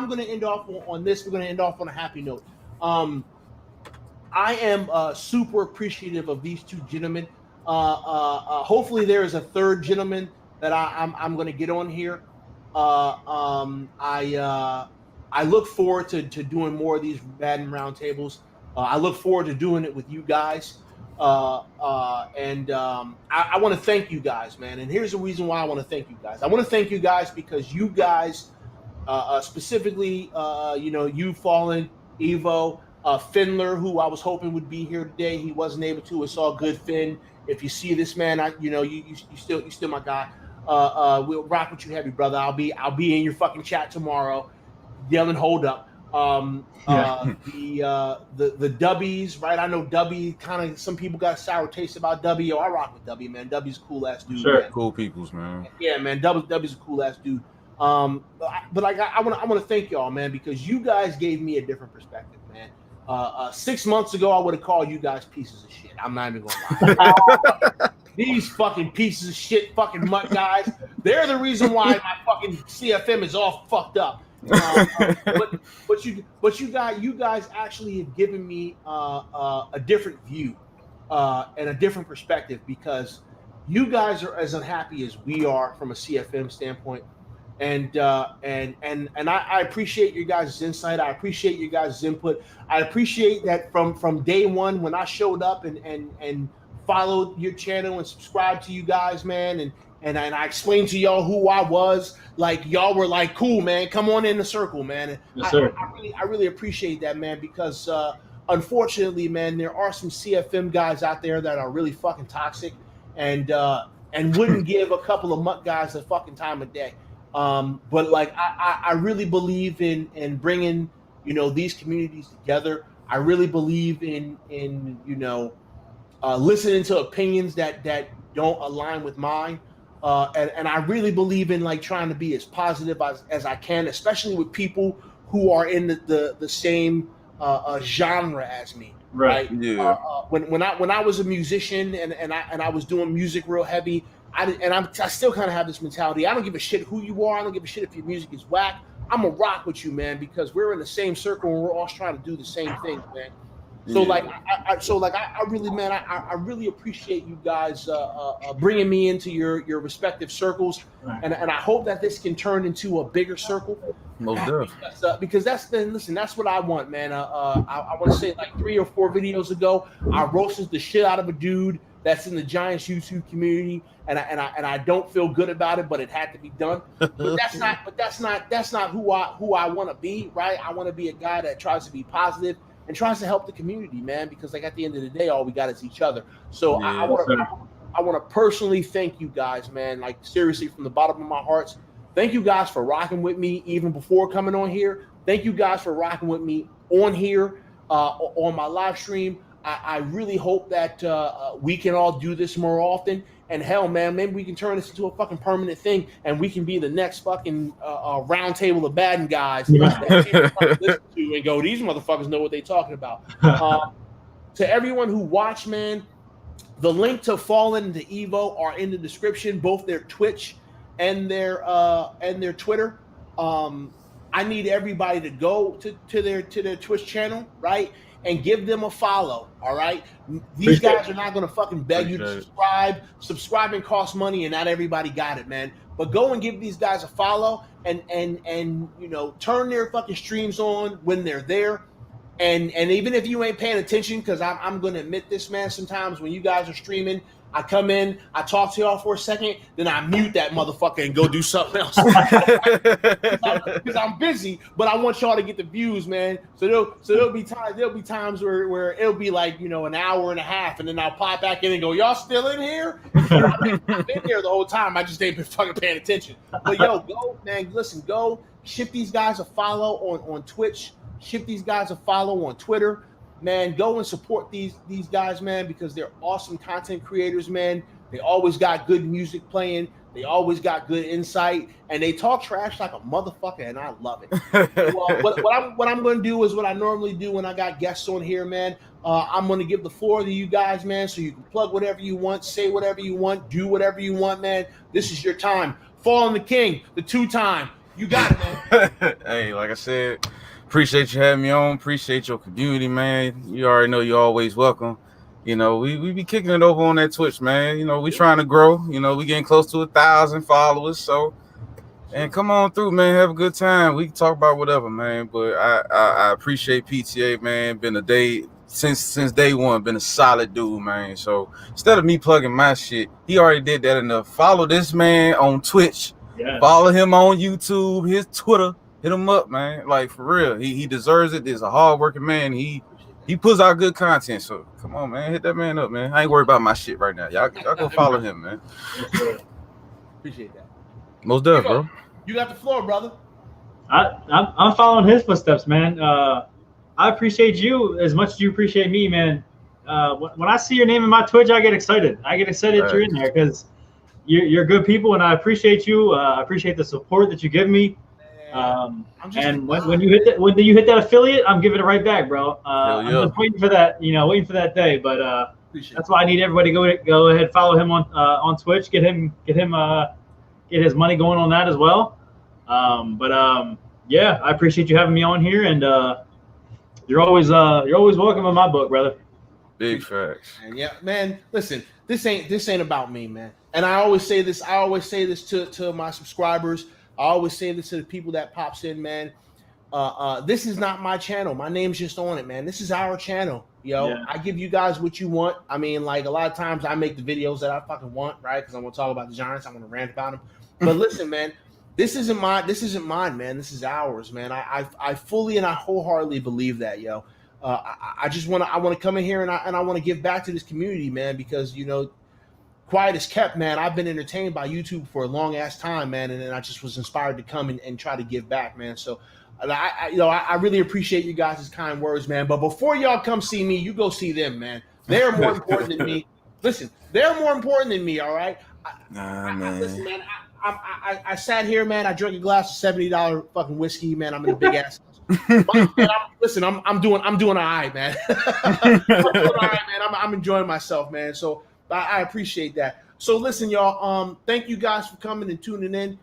going to end off on this. We're going to end off on a happy note. I am super appreciative of these two gentlemen. Hopefully there is a third gentleman that I'm going to get on here. I look forward to doing more of these Madden roundtables. I look forward to doing it with you guys. I want to thank you guys, man. And here's the reason why I want to thank you guys. I want to thank you guys because you guys, specifically, you, Fallen, Evo, Finler, who I was hoping would be here today. He wasn't able to. It's all good, Finn. If you see this, man, you still my guy. We'll rock with you heavy, brother. I'll be in your fucking chat tomorrow. yelling "Hold up." Yeah. The Dubbies, right? I know Dubby kind of, some people got a sour taste about Dubby. Yo, I rock with Dubby, man. Dubby's a cool ass dude. Sure. Man. Cool peoples, man. Yeah, man. Dubby's a cool ass dude. But like I want to thank y'all, man, because you guys gave me a different perspective, man. 6 months ago, I would have called you guys pieces of shit. I'm not even gonna lie. These fucking pieces of shit, fucking mutt guys. They're the reason why my fucking CFM is all fucked up. But you guys actually have given me a different view and a different perspective, because you guys are as unhappy as we are from a CFM standpoint, and I appreciate your guys' insight. I appreciate your guys' input. I appreciate that from day one when I showed up and followed your channel and subscribed to you guys, man, and I explained to y'all who I was. Like, y'all were like, cool, man, come on in the circle, man. And Yes, sir. I really appreciate that, man, because unfortunately, man, there are some CFM guys out there that are really fucking toxic and wouldn't give a couple of mutt guys a fucking time of day. But like, I really believe in bringing, these communities together. I really believe in listening to opinions that don't align with mine. And I really believe in like trying to be as positive as I can, especially with people who are in the same genre as me. Right. Yeah. When I was a musician and I was doing music real heavy, I still kind of have this mentality. I don't give a shit who you are. I don't give a shit if your music is whack. I'm gonna rock with you, man, because we're in the same circle and we're all trying to do the same thing, man. So I really, man, I really appreciate you guys bringing me into your respective circles, and I hope that this can turn into a bigger circle. Most definitely. Because that's what I want, man. I want to say, like 3 or 4 videos ago, I roasted the shit out of a dude that's in the Giants YouTube community, and I don't feel good about it, but it had to be done. But that's not who I want to be, right? I want to be a guy that tries to be positive and tries to help the community, man, because like at the end of the day, all we got is each other. So Yeah, I want to personally thank you guys, man, like seriously from the bottom of my heart. Thank you guys for rocking with me even before coming on here. Thank you guys for rocking with me on here on my live stream. I really hope that we can all do this more often. And hell, man, maybe we can turn this into a fucking permanent thing, and we can be the next fucking round table of Madden guys that people listen to and go, these motherfuckers know what they're talking about. To everyone who watched, man, the link to Fallen and to Evo are in the description, both their Twitch and their Twitter. I need everybody to go to their Twitch channel, right? And give them a follow, all right? These guys are not going to fucking beg you to subscribe. Subscribing costs money, and not everybody got it, man. But go and give these guys a follow and turn their fucking streams on when they're there. And even if you ain't paying attention, because I'm going to admit this, man, sometimes when you guys are streaming, I come in, I talk to y'all for a second, then I mute that motherfucker and go do something else. Because I'm busy, but I want y'all to get the views, man. So there'll be times where it'll be like, an hour and a half, and then I'll pop back in and go, y'all still in here? I've been here the whole time. I just ain't been fucking paying attention. But yo, go, man, listen, go ship these guys a follow on Twitch. Ship these guys a follow on Twitter. Man, go and support these guys, man, because they're awesome content creators, man. They always got good music playing. They always got good insight, and they talk trash like a motherfucker, and I love it. What I'm going to do is what I normally do when I got guests on here, man. I'm going to give the floor to you guys, man, so you can plug whatever you want, say whatever you want, do whatever you want, man. This is your time. Fallen the King, the 2-time. You got it, man. Hey, like I said, appreciate you having me on. Appreciate your community, man. You already know you're always welcome. We be kicking it over on that Twitch, man. We trying to grow. We getting close to 1,000 followers. So, and come on through, man. Have a good time. We can talk about whatever, man. But I appreciate PTA, man. Been a day since day one. Been a solid dude, man. So instead of me plugging my shit, he already did that enough. Follow this man on Twitch. Yeah. Follow him on YouTube, his Twitter. Hit him up, man. Like, for real. He deserves it. He's a hard-working man. He puts out good content. So, come on, man. Hit that man up, man. I ain't worried about my shit right now. Y'all go follow him, man. Appreciate that. Most definitely, bro. You got the floor, brother. I'm following his footsteps, man. I appreciate you as much as you appreciate me, man. When I see your name in my Twitch, I get excited. I get excited that you're in there because you're good people, and I appreciate you. I appreciate the support that you give me. And when you hit that affiliate, I'm giving it right back, bro. I'm just waiting for that, waiting for that day. But that's why I need everybody to go ahead, follow him on Twitch, get his money going on that as well. Yeah, I appreciate you having me on here, and you're always welcome in my book, brother. Big facts. And yeah, man. Listen, this ain't about me, man. And I always say this. To my subscribers. I always say this to the people that pops in, man. This is not my channel. My name's just on it, man. This is our channel, yo. Yeah. I give you guys what you want. I mean, like a lot of times I make the videos that I fucking want, right? Because I want to talk about the Giants. I want to rant about them. But listen, man, this isn't mine, man. This is ours, man. I fully and I wholeheartedly believe that, yo. I want to come in here and I want to give back to this community, man, because quiet is kept, man. I've been entertained by YouTube for a long ass time, man, and then I just was inspired to come and try to give back, man. So I really appreciate you guys' kind words, man. But before y'all come see me, you go see them, man. They're more important than me. Listen, they're more important than me, all right? Man. Listen, man, I sat here, man. I drank a glass of $70 fucking whiskey, man. I'm in a big ass. Man, I'm doing all right, man. I'm doing all right, man. I'm enjoying myself, man. So I appreciate that. So listen, y'all. Thank you guys for coming and tuning in.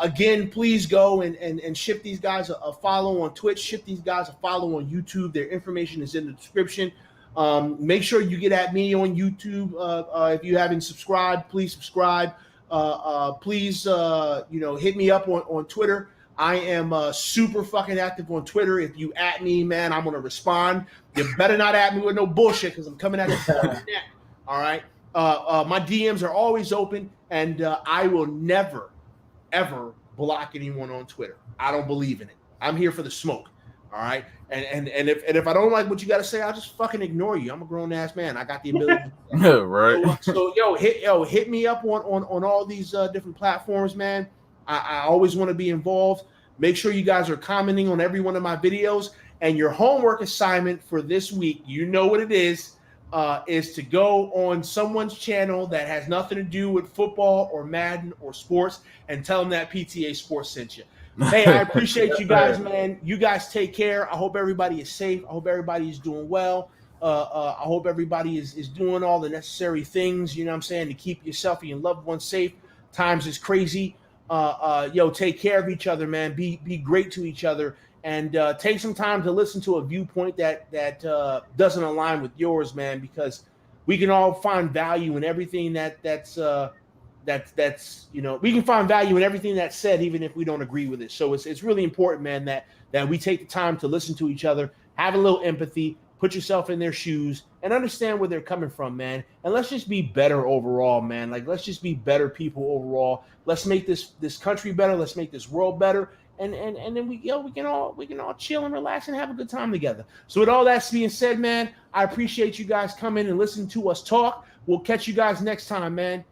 Again, please go and ship these guys a follow on Twitch. Ship these guys a follow on YouTube. Their information is in the description. Make sure you get at me on YouTube. If you haven't subscribed, please subscribe. Please, hit me up on Twitter. I am super fucking active on Twitter. If you at me, man, I'm gonna respond. You better not at me with no bullshit because I'm coming at you. All right. My DMs are always open, and I will never, ever block anyone on Twitter. I don't believe in it. I'm here for the smoke. All right. And if I don't like what you got to say, I'll just fucking ignore you. I'm a grown ass man. I got the ability. Right. So hit me up on all these different platforms, man. I always want to be involved. Make sure you guys are commenting on every one of my videos. And your homework assignment for this week, you know what it is to go on someone's channel that has nothing to do with football or Madden or sports and tell them that PTA Sports sent you. Hey, I appreciate you guys, man. You guys take care. I hope everybody is safe. I hope everybody is doing well. I hope everybody is doing all the necessary things, you know what I'm saying, to keep yourself and your loved ones safe. Times is crazy. Take care of each other, man. Be great to each other, and take some time to listen to a viewpoint that doesn't align with yours, man, because we can all find value in everything that's we can find value in everything that's said, even if we don't agree with it. So it's really important, man, that we take the time to listen to each other, have a little empathy, put yourself in their shoes, and understand where they're coming from, man. And let's just be better overall, man. Like, let's just be better people overall. Let's make this country better. Let's make this world better. And then we can all chill and relax and have a good time together. So with all that being said, man, I appreciate you guys coming and listening to us talk. We'll catch you guys next time, man.